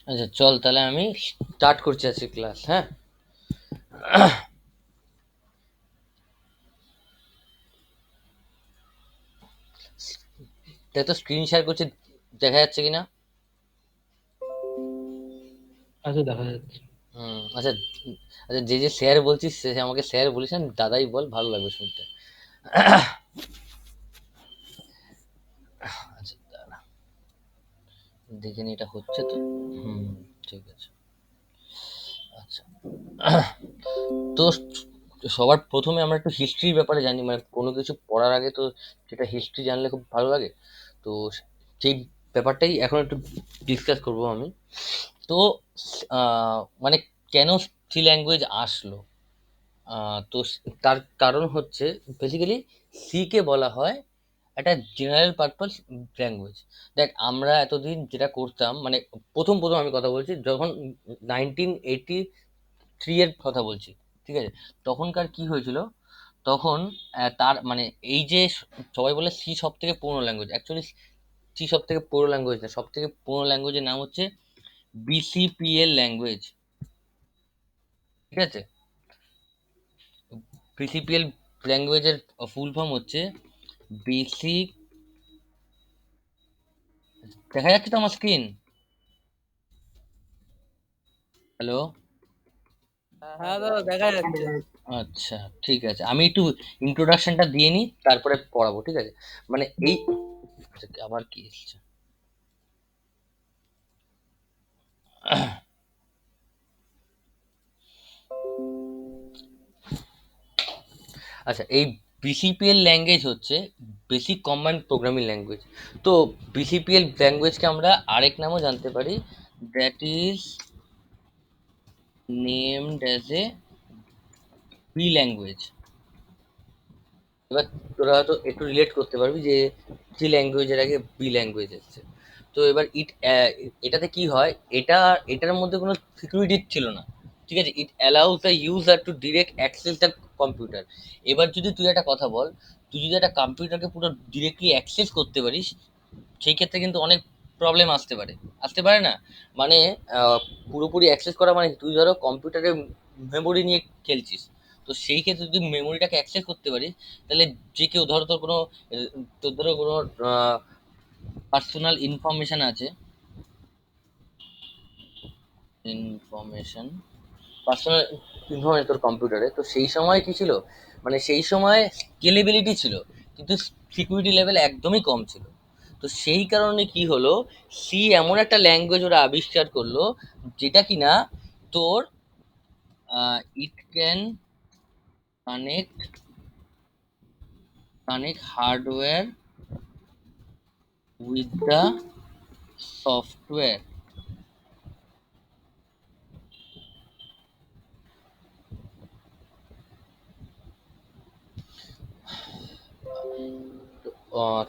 আচ্ছা চল তাহলে আমি স্টার্ট করছি আজকে ক্লাস, হ্যাঁ। দেখ তো স্ক্রিন শেয়ার করছি, দেখা যাচ্ছে কিনা? আচ্ছা, দেখা যাচ্ছে। আচ্ছা। আচ্ছা, যে যে স্যার বলছিস সে আমাকে স্যার বলিস না, দাদাই বল, ভালো লাগবে শুনতে। আচ্ছা দাঁড়া, দেখে নি এটা হচ্ছে তো। হুম, ঠিক আছে। আচ্ছা, তো সবার প্রথমে আমরা একটু হিস্ট্রির ব্যাপারে জানি, মানে কোনো কিছু পড়ার আগে তো সেটা হিস্ট্রি জানলে খুব ভালো লাগে। তো সেই ব্যাপারটাই এখন একটু ডিসকাস করব আমি। তো মানে কেন সি ল্যাঙ্গুয়েজ আসলো? তো তার কারণ হচ্ছে বেসিক্যালি সি কে বলা হয় একটা জেনারেল পারপাস ল্যাঙ্গুয়েজ। দেখ আমরা এতদিন যেটা করতাম, মানে প্রথম প্রথম আমি কথা বলছি যখন 1983 এর কথা বলছি, ঠিক আছে? তখনকার কি হয়েছিল, তখন তার মানে এই যে সবাই বলে সি সব থেকে পুরোনো ল্যাঙ্গুয়েজ, অ্যাকচুয়ালি সি সব থেকে পুরোনো ল্যাঙ্গুয়েজ না, সব থেকে পুরোনো ল্যাঙ্গুয়েজের নাম হচ্ছে বিসিপিএল ল্যাঙ্গুয়েজ, ঠিক আছে? বিসিপিএল ল্যাঙ্গুয়েজের ফুল ফর্ম হচ্ছে বেসিক, দেখা যাচ্ছে তো আমার স্ক্রিন? হ্যালো? হ্যাঁ দাদা, দেখা যাচ্ছে। আচ্ছা, ঠিক আছে, আমি একটু ইন্ট্রোডাকশনটা দিয়ে নিই, তারপরে পড়াবো, ঠিক আছে? মানে এই, আচ্ছা, আবার কি এসছে? আচ্ছা, এই বিসিপিএল ল্যাঙ্গুয়েজ হচ্ছে বেসিক কম্বাইন্ড প্রোগ্রামিং ল্যাঙ্গুয়েজ। তো বিসিপিএল ল্যাঙ্গুয়েজকে আমরা আরেক নামও জানতে পারি, that is named as a B language. এবার তোরা হয়তো একটু রিলেট করতে পারবি যে সি ল্যাঙ্গুয়েজের আগে বি ল্যাঙ্গুয়েজ এসছে। তো এবার এটাতে কি হয়, এটার মধ্যে কোনো সিকিউরিটি ছিল না, ঠিক আছে? ইট allows the user to direct access the computer. এবার যদি তুই একটা কথা বল, তুই যদি একটা কম্পিউটারকে পুরো ডিরেক্টলি অ্যাক্সেস করতে পারিস, সেই ক্ষেত্রে কিন্তু অনেক প্রবলেম আসতে পারে না? মানে আহ, পুরোপুরি অ্যাক্সেস করা মানে তুই ধরো কম্পিউটারের মেমোরি নিয়ে খেলছিস, তো সেই ক্ষেত্রে যদি মেমোরিটাকে অ্যাক্সেস করতে পারিস, তাহলে যে কেউ ধরো তোর ধরো কোনো পার্সোনাল ইনফরমেশন আছে, ইনফরমেশন পার্সোনাল ইনফরমেশন তোর কম্পিউটারে, তো সেই সময় কি ছিল, মানে সেই সময় স্কেলেবিলিটি ছিল, কিন্তু সিকিউরিটি লেভেল একদমই কম ছিল। তো সেই কারণে কি হলো, সি এমন একটা ল্যাঙ্গুয়েজ ওরা আবিষ্কার করলো যেটা কিনা তোর it can connect connect hardware with the software.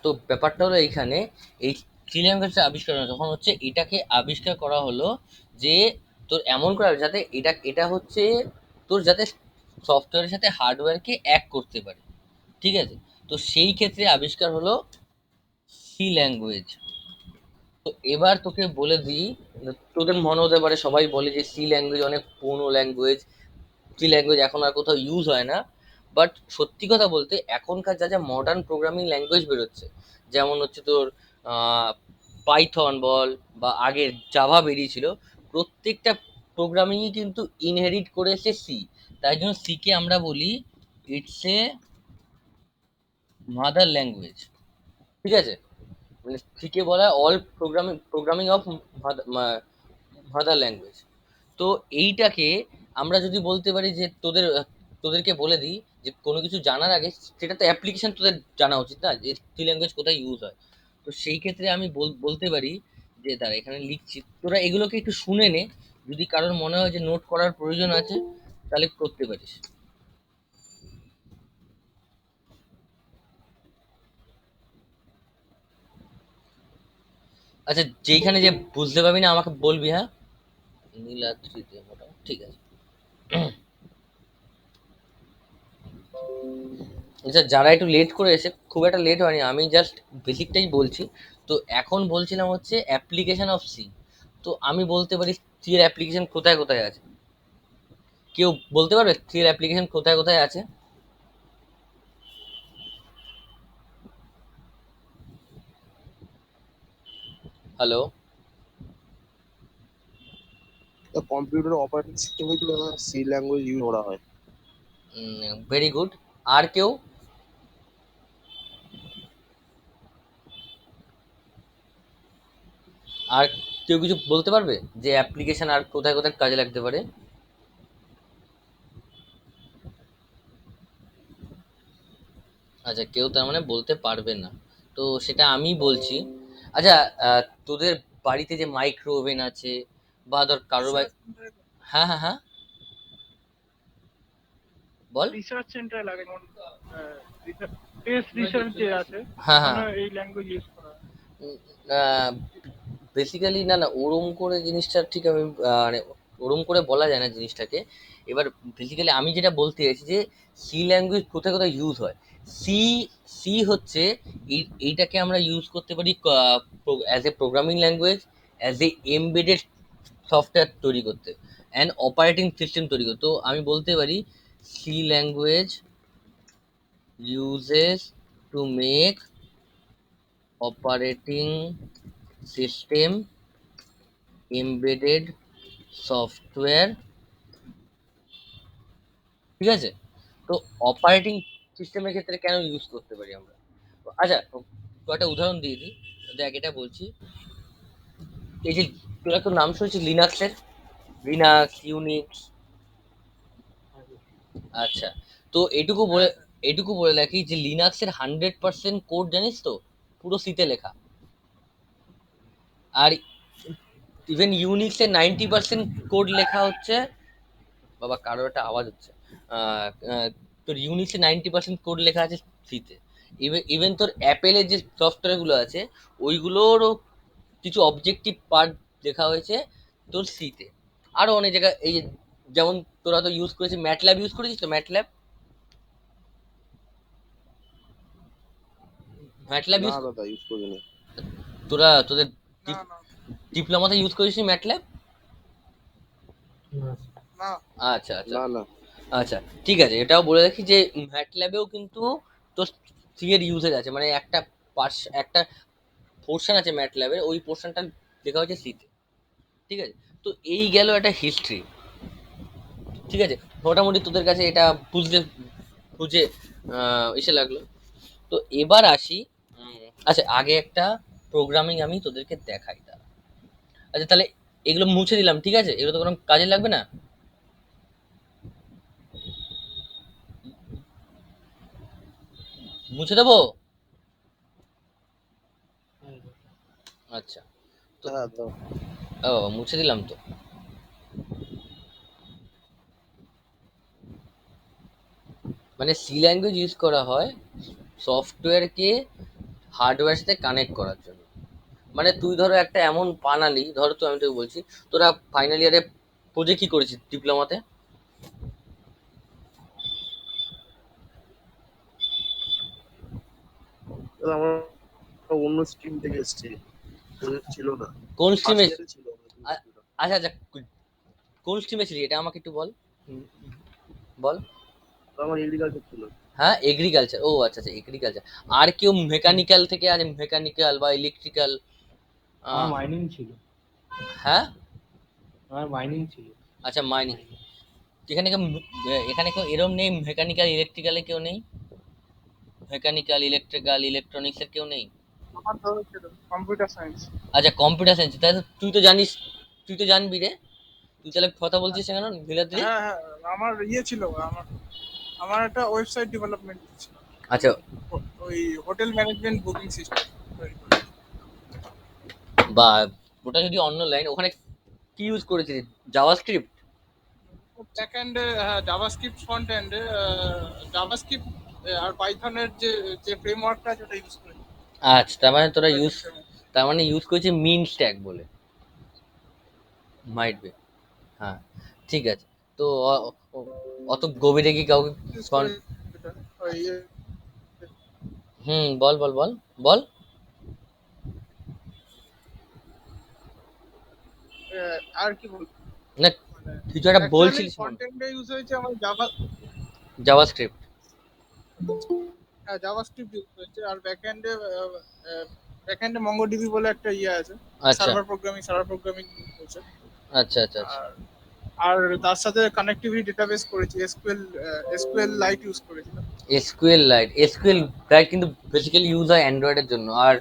তো ব্যাপারটা হলো এইখানে, এই সি ল্যাঙ্গুয়েজটা আবিষ্কার হলো যখন হচ্ছে এটাকে আবিষ্কার করা হলো যে তোর এমন করা হবে যাতে এটা হচ্ছে তোর যাতে সফটওয়্যারের সাথে হার্ডওয়্যারকে এক করতে পারে, ঠিক আছে? তো সেই ক্ষেত্রে আবিষ্কার হলো সি ল্যাঙ্গুয়েজ। তো এবার তোকে বলে দিই, তোদের মনে হতে পারে সবাই বলে যে সি ল্যাঙ্গুয়েজ অনেক পুরনো ল্যাঙ্গুয়েজ, সি ল্যাঙ্গুয়েজ এখন আর কোথাও ইউজ হয় না। বাট সত্যি কথা বলতে এখনকার যা যা মডার্ন প্রোগ্রামিং ল্যাঙ্গুয়েজ বেরোচ্ছে, যেমন হচ্ছে তোর পাইথন বল বা আগের জাভা বেরিয়েছিল, প্রত্যেকটা প্রোগ্রামিংই কিন্তু ইনহেরিট করে এসেছে সি। তাই জন্য সিকে আমরা বলি ইটস এ মাদার ল্যাঙ্গুয়েজ, ঠিক আছে? মানে সিকে বলা হয় all programming of mother language. তো এইটাকে আমরা যদি বলতে পারি যে তোদেরকে বলে দিই যে কোনো কিছু জানার আগে সেটা তো অ্যাপ্লিকেশন তোদের জানা উচিত না, যে সি ল্যাঙ্গুয়েজ কোথায় ইউজ হয়। তো সেই ক্ষেত্রে আমি বলতে পারি যে দাঁড়া এখানে লিখছি, তোরা এগুলোকে একটু শুনে নে, যদি কারোর মনে হয় যে নোট করার প্রয়োজন আছে তাহলে করতে পারিস। আচ্ছা, যেইখানে যে বুঝতে পারবি না আমাকে বলবি, হ্যাঁ। নীলাদ্রিতে মোটামুটি ঠিক আছে। আচ্ছা, যারা একটু লেট করে এসে, খুব একটা লেট হয়নি, আমি জাস্ট বেসিকটাই বলছি। তো এখন বলছিলাম হচ্ছে অ্যাপ্লিকেশন অফ সি। তো আমি বলতে পারি সি এর অ্যাপ্লিকেশন কোথায় কোথায় আছে। কেউ বলতে পারবে সি এর অ্যাপ্লিকেশন কোথায় কোথায় আছে? হ্যালো? কম্পিউটার অপারেটিং সিস্টেম হইতে সি ল্যাঙ্গুয়েজ ইউজ করা হয়। Very good. আর কেউ? আর কেউ কিছু বলতে পারবে যে অ্যাপ্লিকেশন আর কোথায় কোথায় কাজে লাগতে পারে? আচ্ছা, কেউ তার মানে বলতে পারবে না। তো সেটা আমি বলছি। আচ্ছা, তোদের বাড়িতে যে মাইক্রো ওভেন আছে, বা ধর কারোর বাড়ি। হ্যাঁ, হ্যাঁ, হ্যাঁ, বল। রিসার্চ সেন্টার লাগে, যেমন টেস্ট রিসার্চ যে আছে, হ্যাঁ, হ্যাঁ। ওখানে এই ল্যাঙ্গুয়েজ ইউজ করা হয়। বেসিক্যালি না, না, ওরম করে জিনিসটা ঠিক আমি মানে ওরম করে বলা যায় না জিনিসটাকে। এবার বেসিক্যালি আমি যেটা বলতে চাইছি যে সি ল্যাঙ্গুয়েজ কোথায় কোথায় ইউজ হয়। সি সি হচ্ছে এইটাকে আমরা ইউজ করতে পারি as a programming language, as a embedded software তৈরি করতে, অ্যান্ড অপারেটিং সিস্টেম তৈরি করতে। তো আমি বলতে পারি C language uses to make operating system, embedded software. ঠিক আছে? তো অপারেটিং সিস্টেমের ক্ষেত্রে কেন ইউজ করতে পারি আমরা? আচ্ছা, কয়েকটা উদাহরণ দিয়ে দিই। দেখ, এটা বলছি, এই যে তোরা তো নাম শুনেছিস লিনাক্সের, লিনাক্স, ইউনিক্স। আচ্ছা, তো এটুকু বলে রাখি যে লিনাক্সের 100% কোড জানিস তো পুরো সিতে লেখা। আর ইভেন ইউনিক্সের 90% কোড লেখা হচ্ছে, বাবা কারোর একটা আওয়াজ হচ্ছে, আহ, আহ, তোর ইউনিক্সে 90% কোড লেখা আছে সিতে। ইভেন তোর অ্যাপেলের যে সফটওয়্যারগুলো আছে, ওইগুলোরও কিছু অবজেক্টিভ পার্ট লেখা হয়েছে তোর সিতে। আরো অনেক জায়গায়, এই যে যেমন তোরা তো ইউজ করেছিস ম্যাটল্যাব, ইউজ করেছিস তো ম্যাটল্যাব? ম্যাটল্যাব না ইউজ দাদা, ইউজ করিনি। তোদের না না ডিপ্লোমাতে ইউজ করেছিস ম্যাটল্যাব? না। না। আচ্ছা, আচ্ছা, না, না। আচ্ছা, ঠিক আছে, এটাও বলে রাখি যে ম্যাটল্যাবেও কিন্তু তোর সি এর ইউজেজ আছে, মানে একটা পোর্শন আছে ম্যাটল্যাবের, ওই পোর্শনটা লেখা হচ্ছে সিতে। ঠিক আছে? তো এই গেল একটা হিস্ট্রি। ঠিক আছে? মোটামুটি তোদের কাছে এটা বুঝে এসে লাগলো। তো এবার আসি। আচ্ছা, আগে একটা প্রোগ্রামিং আমি তোদেরকে দেখাই দাঁড়া। আচ্ছা, তাহলে এগুলো মুছে দিলাম, ঠিক আছে? এগুলো তো কোনো কাজে লাগবে না। মুছে দেবো? আচ্ছা। তো হ্যাঁ তো ও বাবা, মুছে দিলাম তো। মানে সি ল্যাঙ্গুয়েজ ইউজ করা হয় সফটওয়্যারকে হার্ডওয়্যার সাথে কানেক্ট করার জন্য। মানে তুই ধরো একটা এমন বানালি, ধরো তো আমি তোকে বলছি, তোরা ফাইনাল ইয়ারে প্রজেক্ট কি করেছিস ডিপ্লোমাতে? দাদা, আমার অন্য স্ট্রিম থেকে এসেছি, প্রজেক্ট ছিল না। কোন ফার্স্ট স্ট্রিমে? ইয়ারে ছিল আমাদের প্রজেক্টটা। আচ্ছা, আচ্ছা, কোন স্ট্রিমে ছিলি এটা আমাকে একটু বল। বল। তো আমার এগ্রিকালচার ছিল। হ্যাঁ, এগ্রিকালচার। ও আচ্ছা, আচ্ছা, এগ্রিকালচার। আর কেউ মেকানিক্যাল থেকে আছে, মেকানিক্যাল বা ইলেকট্রিক্যাল? আমার মাইনিং ছিল। হ্যাঁ, আমার মাইনিং ছিল। আচ্ছা, মাইনিং। এখানে কেউ এখানে কেউ এরম নেই মেকানিক্যাল ইলেকট্রিক্যালে কেউ নেই? মেকানিক্যাল, ইলেকট্রিক্যাল, ইলেকট্রনিক্সের কেউ নেই? আমার ধরো ছিল কম্পিউটার সায়েন্স। আচ্ছা, কম্পিউটার সায়েন্স, তাহলে তুই তো জানিস, তুই তো জানবি রে। তুই তাহলে কথা বলছিস কেন নীলাদ্রি? হ্যাঁ হ্যাঁ, আমার ইয়ে ছিল, আমার আমার একটা ওয়েবসাইট ডেভেলপমেন্ট ছিল। আচ্ছা, ওই হোটেল ম্যানেজমেন্ট বুকিং সিস্টেম তৈরি করি। বা ওটা যদি অন্য লাইন, ওখানে কি ইউজ করেছিস? জাভাস্ক্রিপ্ট? ব্যাক এন্ডে জাভাস্ক্রিপ্ট, ফ্রন্ট এন্ডে জাভাস্ক্রিপ্ট আর পাইথনের যে যে ফ্রেমওয়ার্কটা আছে ওটা ইউজ করি। আচ্ছা, তার মানে তোরা অপারেটিং ইউজ, ফ্রেমওয়ার্ক। তার মানে ইউজ করেছিস মিন স্ট্যাক বলে, মাইট বি। হ্যাঁ, ঠিক আছে। তো অত গভীরে কি কাউকে ইউজ কন- করে এটা ওই বল বল বল বল। আর কি বলবো, না, মানে কিছু একটা অ্যাকচুয়ালি বলছিলিস ফ্রন্ট এন্ডে ইউজ হয়েছে আমার জাভা, জাভাস্ক্রিপ্ট। জাভাস্ক্রিপ্ট ইউজ হয়েছে, আর ব্যাকএন্ডে মঙ্গোডিবি বলে একটা ইয়ে আছে, আচ্ছা সার্ভার প্রোগ্রামিং হয়েছে। আচ্ছা আচ্ছা আচ্ছা। আর আর তার সাথে কানেক্টিভিটি ডেটাবেস করেছি, এসকিউএল লাইট ইউজ করেছিলাম। এসকিউএল লাইট কিন্তু বেসিক্যালি ইউজ হয় অ্যান্ড্রয়েডের জন্য, আর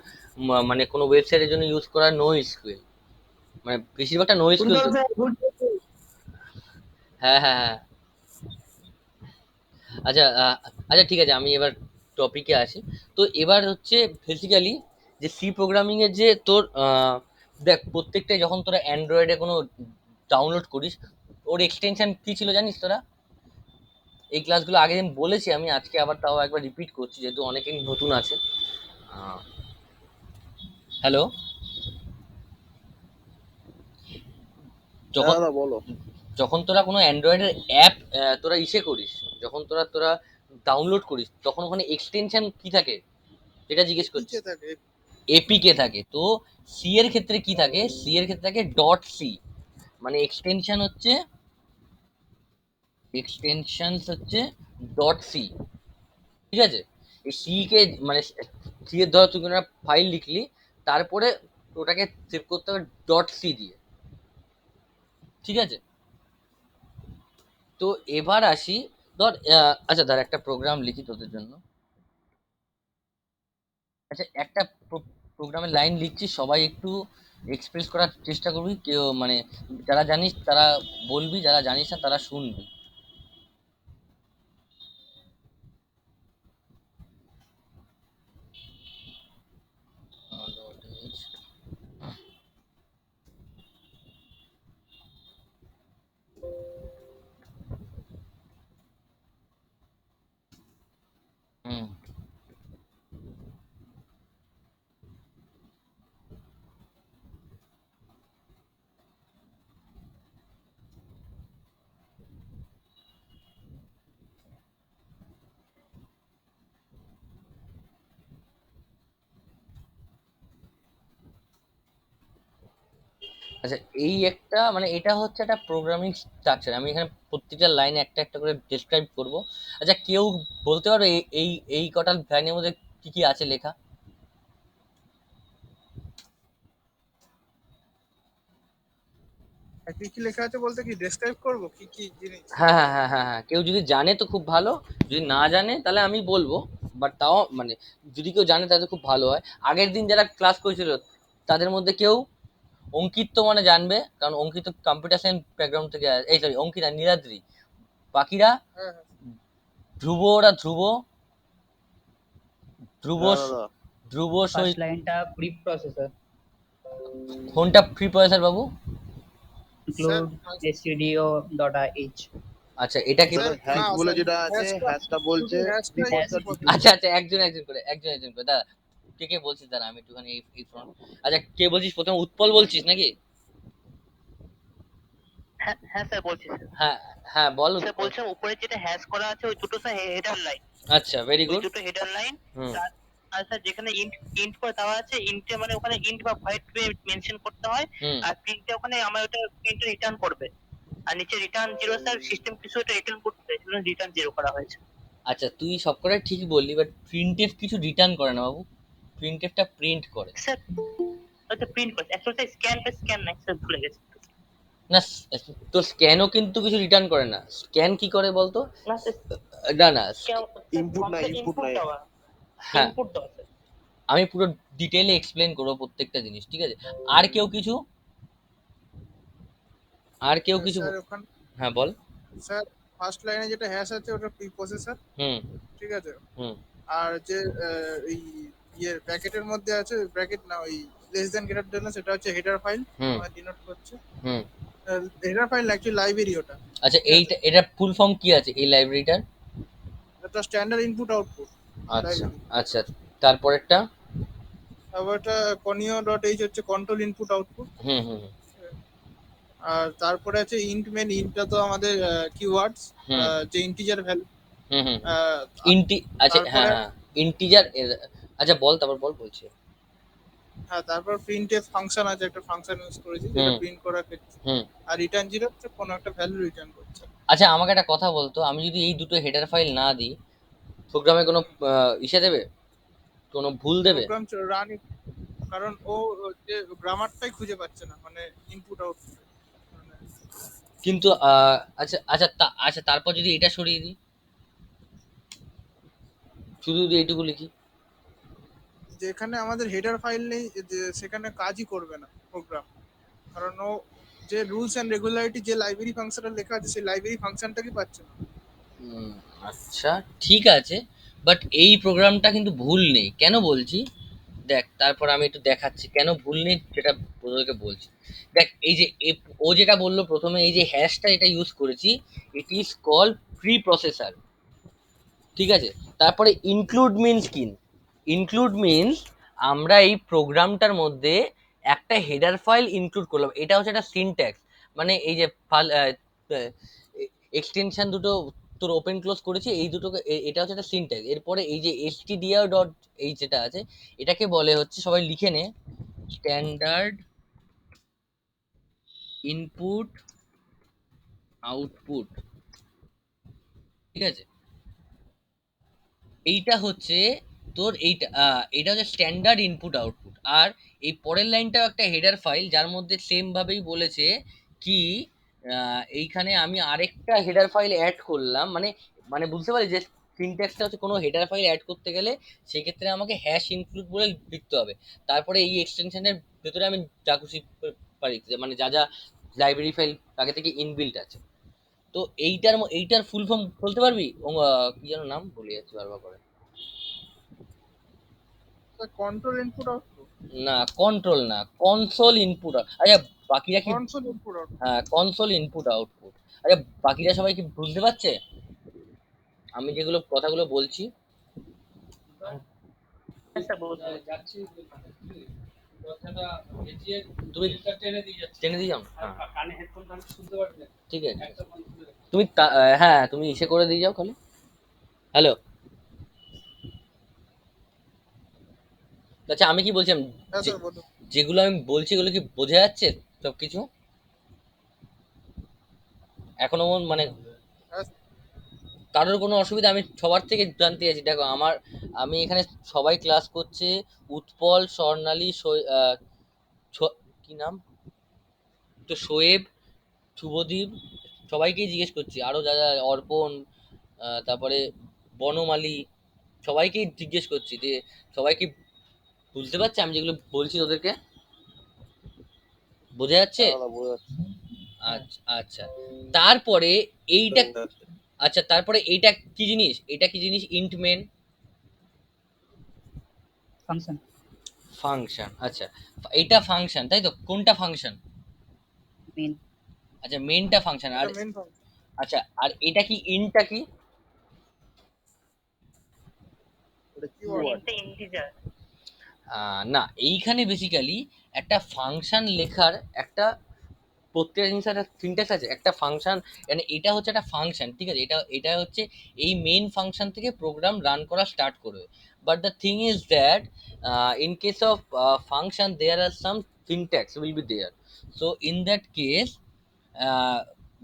মানে কোনো ওয়েবসাইটের জন্য ইউজ করা নো এসকিউএল, মানে বেশিরভাগটা নো এসকিউএল তো। হ্যাঁ হ্যাঁ হ্যাঁ। আচ্ছা আচ্ছা ঠিক আছে, আমি এবার টপিকে আসি। তো এবার হচ্ছে বেসিক্যালি যে সি প্রোগ্রামিং এর যে তোর দেখ প্রত্যেকটাই যখন তোরা অ্যান্ড্রয়েডে কোনো ডাউনলোড করিস, ওর এক্সটেনশন কি ছিল জানিস তোরা? এই ক্লাসগুলো আগের দিন বলেছি আমি, আজকে আবার তাও একবার রিপিট করছি যেহেতু অনেকেই নতুন আছে। হ্যালো, হ্যাঁ যখন দাদা বলো। যখন তোরা কোনো অ্যান্ড্রয়েডের অ্যাপ তোরা করিস, যখন তোরা তোরা ডাউনলোড করিস, তখন ওখানে এক্সটেনশন কি থাকে এটা জিজ্ঞেস করছি। পিকে থাকে। এপিকে থাকে। তো সি এর ক্ষেত্রে কি থাকে? সি এর ক্ষেত্রে থাকে ডট সি, মানে এক্সটেনশন হচ্ছে ডট সি। ঠিক আছে? এই সি কে মানে সি এর ধর তুই কোনো ফাইল লিখলি, তারপরে ওটাকে সেভ করতে হবে ডট সি দিয়ে। ঠিক আছে? তো এবার আসি, ধর আচ্ছা ধর একটা প্রোগ্রাম লিখি তোদের জন্য। আচ্ছা একটা প্রোগ্রামের লাইন লিখছি, সবাই একটু এক্সপ্রেস করার চেষ্টা করবি, কেউ মানে যারা জানিস তারা বলবি, যারা জানিস না তারা শুনবি। হুম। আচ্ছা এই একটা মানে এটা হচ্ছে একটা প্রোগ্রামিং স্ট্রাকচার, আমি এখানে প্রত্যেকটা লাইনে একটা একটা করে ডেসক্রাইব করব। আচ্ছা কেউ বলতে পারো এই এই এই কটা লাইনের মধ্যে কি কি আছে লেখা? আর কি কি লেখা আছে বলতে কি ডেসক্রাইব করব কি কি জিনিস? হ্যাঁ হ্যাঁ হ্যাঁ হ্যাঁ হ্যাঁ, কেউ যদি জানে তো খুব ভালো, যদি না জানে তাহলে আমি বলবো। বাট তাও মানে যদি কেউ জানে তাহলে খুব ভালো হয়। আগের দিন যারা ক্লাস করেছিল তাদের মধ্যে কেউ, অঙ্কিত তো মানে জানবে, কারণ অঙ্কিত কম্পিউটার সায়েন্স ব্যাকগ্রাউন্ড থেকে এই সরি অঙ্কিতা নীলাদ্রি, বাকিরা হ্যাঁ হ্যাঁ। ধ্রুব ধ্রুব হ্যাঁ দাদা। ধ্রুব ফার্স্ট লাইনটা প্রি প্রসেসর, কোনটা প্রি প্রসেসর বাবু? Sir include stdio.h। আচ্ছা এটা কি? স্যার হ্যাশ না বলে স্যার, যেটা আছে, হ্যাশটা বলছে হ্যাশটাই প্রিপোজিশন important। আচ্ছা আচ্ছা, একজন একজন করে দাঁড়া, কে কে বলছিস দাঁড়া আমি একটুখানি এই front। আচ্ছা কে বলছিস প্রথমে, উৎপল বলছিস নাকি? হ্যাঁ হ্যাঁ স্যার বলছি স্যার। হ্যাঁ হ্যাঁ বল স্যার উৎপল। বলছিলাম উপরে যেটা হ্যাশ করা আছে ওই দুটো স্যার হেডার লাইন, আচ্ছা ভেরি ওই গুড। দুটো হেডার লাইন। হুম। আর স্যার যেখানে ইন্ট ইন্ট করে দেওয়া আছে, ইন্টে মানে ওখানে ইন্ট বা ভয়েড মেনশন করতে হয়। হুম। আর প্রিন্টে ওখানে আমার ওটা প্রিন্টে রিটার্ন করবে, আর নিচে রিটার্ন জিরো স্যার, সিস্টেম কিছু এটা রিটার্ন করতে সেজন্য রিটার্ন জিরো করা হয়েছে। আচ্ছা তুই সবকটা ঠিক বললি, বাট প্রিন্টএফ কিছু রিটার্ন করে না বাবু, প্রিন্টএফটা প্রিন্ট করে। স্যার ওটা প্রিন্ট করছে অ্যাকচুয়ালি, স্ক্যান নাই স্যার, ভুলে গেছি। না তো স্ক্যানও কিন্তু কিছু রিটার্ন করে না, স্ক্যান কি করে বলতো? না স্যার, না না ইনপুট নাই, ইনপুট নাই। দেওয়া, হ্যাঁ ইনপুট দেওয়া স্যার। আমি পুরো ডিটেইলে এক্সপ্লেন করবো প্রত্যেকটা জিনিস, ঠিক আছে? আর কেউ কিছু, আর কেউ কিছু স্যার ওখানে হ্যাঁ বল। স্যার ফার্স্ট লাইনে যেটা হ্যাশ আছে ওটা প্রি প্রসেসর, হুম ঠিক আছে। হুম আর যে এই ইয়ে ব্র্যাকেটের মধ্যে আছে, ব্র্যাকেট না ওই লেস দ্যান গ্রেটার দেন, সেটা হচ্ছে হেডার ফাইল, হুম আমার ডিনোট করছে হুম। হেডার ফাইল অ্যাকচুয়ালি লাইব্রেরি ওটা। আচ্ছা এইটা এটা ফুল ফর্ম কি আছে এই লাইব্রেরিটার? এটা স্ট্যান্ডার্ড ইনপুট আউটপুট আচ্ছা লাইব্রেরি। আচ্ছা, তারপরেরটা? তারপর এটা কনিও ডট এইচ হচ্ছে কন্ট্রোল ইনপুট আউটপুট। হুম হুম আর তারপরে আছে ইন্ট মেন, ইন্টটা তো আমাদের কিওয়ার্ডস, হুম যে ইন্টিজার ভ্যালু। হুম হুম। ইন্টি আচ্ছা হ্যাঁ তারপরে হ্যাঁ ইন্টিজার, আচ্ছা বল, তারপর বল, বলছি। হ্যাঁ, তারপর প্রিন্টএফ ফাংশন আছে, একটা ফাংশন ইউজ করেছি যেটা হুম। প্রিন্ট করার ক্ষেত্রে। হুম। আর রিটার্ন জিরো হচ্ছে কোনো একটা ভ্যালু রিটার্ন করছে। আচ্ছা আমাকে একটা কথা বলতো, আমি যদি এই দুটো হেডার ফাইল না দিই, প্রোগ্রামে কোনো ইসে দেবে, কোনো ভুল দেবে? প্রোগ্রাম রান, কারণ ও যে গ্রামারটাই খুঁজে পাচ্ছে না, মানে ইনপুট আউটপুট। কিন্তু আচ্ছা আচ্ছা আচ্ছা, তারপর যদি এটা সরিয়ে দিই, শুধু যদি এইটুকু লিখি? যেখানে আমাদের হেডার ফাইল নেই, সেখানে কাজই করবে না প্রোগ্রাম, কারণ ও যে রুলস এন্ড রেগুলারিটি যে লাইব্রেরি ফাংশনটা লেখা আছে সেই লাইব্রেরি ফাংশনটাকে পাচ্ছে না। আচ্ছা ঠিক আছে, বাট এই প্রোগ্রামটা কিন্তু ভুল নেই, কেন বলছি দেখ, তারপর আমি একটু দেখাচ্ছি কেন ভুল নেই, যেটা তোদেরকে বলছি। দেখ এই যে ও যেটা বললো প্রথমে, এই যে হ্যাশটা এটা ইউজ করেছি, it is call pre processor, ঠিক আছে? তারপরে ইনক্লুড মিনস কি? ইনক্লুড মিনস আমরা এই প্রোগ্রামটার মধ্যে একটা হেডার ফাইল ইনক্লুড করলাম, এটা হচ্ছে একটা সিনট্যাক্স। মানে এই যে এক্সটেনশন দুটো তোর ওপেন ক্লোজ করেছি, এই দুটোকে এটা হচ্ছে একটা সিনট্যাক্স। এরপরে এই যে stdio ডট এই যেটা আছে, এটাকে বলে হচ্ছে, সবাই লিখে নে, স্ট্যান্ডার্ড ইনপুট আউটপুট, ঠিক আছে? এইটা হচ্ছে তোর এইটা এটা হচ্ছে স্ট্যান্ডার্ড ইনপুট আউটপুট। আর এই পরের লাইনটাও একটা হেডার ফাইল, যার মধ্যে সেম ভাবেই বলেছে কি এইখানে আমি আরেকটা হেডার ফাইল অ্যাড করলাম, মানে মানে বুঝতে পারি যে সিনট্যাক্সটা হচ্ছে কোনো হেডার ফাইল অ্যাড করতে গেলে সেক্ষেত্রে আমাকে হ্যাশ ইনক্লুড বলে লিখতে হবে। তারপরে এই এক্সটেনশনের ভেতরে আমি যা খুশি পারি, মানে যা যা লাইব্রেরি ফাইল আগে থেকে ইনবিল্ট আছে। তো এইটার ফুল ফর্ম বলতে পারবি? কি যেন নাম, ভুলে যাচ্ছি বারবার করে। কন্ট্রোল ইনপুট আউটপুট, না কন্ট্রোল না, কনসোল ইনপুট। আচ্ছা বাকিরা কি? Console input output. হ্যাঁ কনসোল ইনপুট আউটপুট। আচ্ছা বাকিরা সবাই কি বুঝতে পারছে আমি যেগুলো কথাগুলো বলছি? একটা বলতে তুমি টেনে দিয়ে যাও না? হ্যাঁ কানে হেডফোন কানে শুনতে পারবে? ঠিক আছে, তুমি হ্যাঁ তুমি ইসে করে দিয়ে যাও খালি। হ্যালো, আচ্ছা আমি কি বলছিলাম, হ্যাঁ স্যার বলুন। যেগুলো আমি বলছি এগুলো কি বোঝা যাচ্ছে সব কিছু এখনো? মানে হ্যাঁ, কারোর কোনো অসুবিধা? আমি সবার থেকে জানতে চাইছি। দেখো আমি এখানে সবাই ক্লাস করছে, উৎপল, স্বর্ণালী, কি নাম তো, শোয়েব, শুভদীপ, সবাইকেই জিজ্ঞেস করছি, আরো যারা অর্পণ, তারপরে বনমালী, সবাইকেই জিজ্ঞেস করছি যে সবাই কি বুঝতে পারছে আমি যেগুলো বলছি ওদেরকে? বোঝা যাচ্ছে? না বোঝা যাচ্ছে। আচ্ছা আচ্ছা, তারপরে এইটা, আচ্ছা তারপরে এইটা কি জিনিস, এটা কি জিনিস? Int main function. ফাংশন, আচ্ছা এটা ফাংশন তাই তো? কোনটা ফাংশন? মেন। আচ্ছা মেনটা ফাংশন। আর এটা মেন ফাংশন। আচ্ছা আর এটা কি, ইনটা কি? এটা কিওয়ার্ড। তিনটে ইন্টিজার। না এইখানে বেসিক্যালি একটা ফাংশন লেখার একটা, প্রত্যেকটা জিনিস একটা সিনট্যাক্স আছে। একটা ফাংশন মানে এটা হচ্ছে একটা ফাংশন, ঠিক আছে? এটা এটা হচ্ছে এই মেইন ফাংশন থেকে প্রোগ্রাম রান করা স্টার্ট করবে। But the thing is that in case of function there are some syntax will be there. So in that case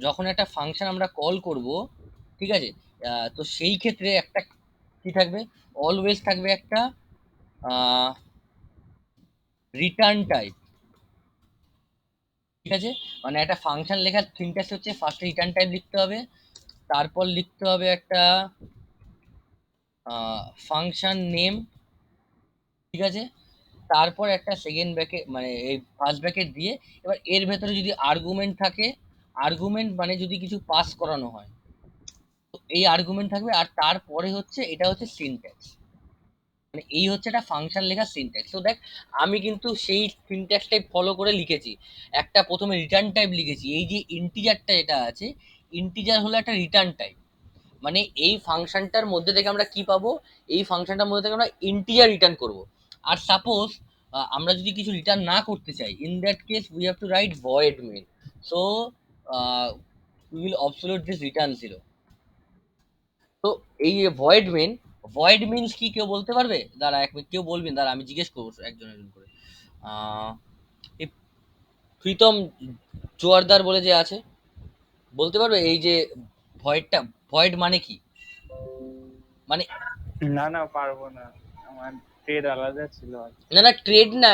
যখন একটা ফাংশন আমরা কল করব, ঠিক আছে, তো সেই ক্ষেত্রে একটা কি থাকবে, অলওয়েজ থাকবে একটা রিটার্ন টাইপ, ঠিক আছে? মানে একটা ফাংশন লেখার সিনট্যাক্স হচ্ছে ফার্স্ট রিটার্ন টাইপ লিখতে হবে, তারপর লিখতে হবে একটা ফাংশন নেম, ঠিক আছে? তারপর একটা সেকেন্ড ব্র্যাকেট, মানে এই ফার্স্ট ব্র্যাকেট দিয়ে, এবার এর ভেতরে যদি আর্গুমেন্ট থাকে, আর্গুমেন্ট মানে যদি কিছু পাস করানো হয়, তো এই আর্গুমেন্ট থাকবে। আর তারপরে হচ্ছে এটা হচ্ছে সিনট্যাক্স, মানে এই হচ্ছে একটা ফাংশন লেখার সিনট্যাক্স। তো দেখ আমি কিন্তু সেই সিনট্যাক্সটাই ফলো করে লিখেছি। একটা প্রথমে রিটার্ন টাইপ লিখেছি, এই যে ইন্টিজারটা এটা আছে, ইন্টিজার হলো একটা রিটার্ন টাইপ। মানে এই ফাংশনটার মধ্যে থেকে আমরা কি পাবো, এই ফাংশনটার মধ্যে থেকে আমরা ইন্টিজার রিটার্ন করব। আর সাপোজ আমরা যদি কিছু রিটার্ন না করতে চাই, in that case we have to write void main. So we will absolute this return zero. তো এই ভয়েড মেন, ভয়েড মিন্স কি কেউ বলতে পারবে? দাঁড়া এক মিনিট, কেউ বলবেন, দাঁড়া আমি জিজ্ঞেস করবো একজন একজন করে। এই প্রীতম জোয়ারদার বলে যে আছে, বলতে পারবে এই যে ভয়েডটা, ভয়েড মানে কি? মানে না না, পারবো না, আমার ট্রেড আলাদা ছিল আর কি। না না ট্রেড না,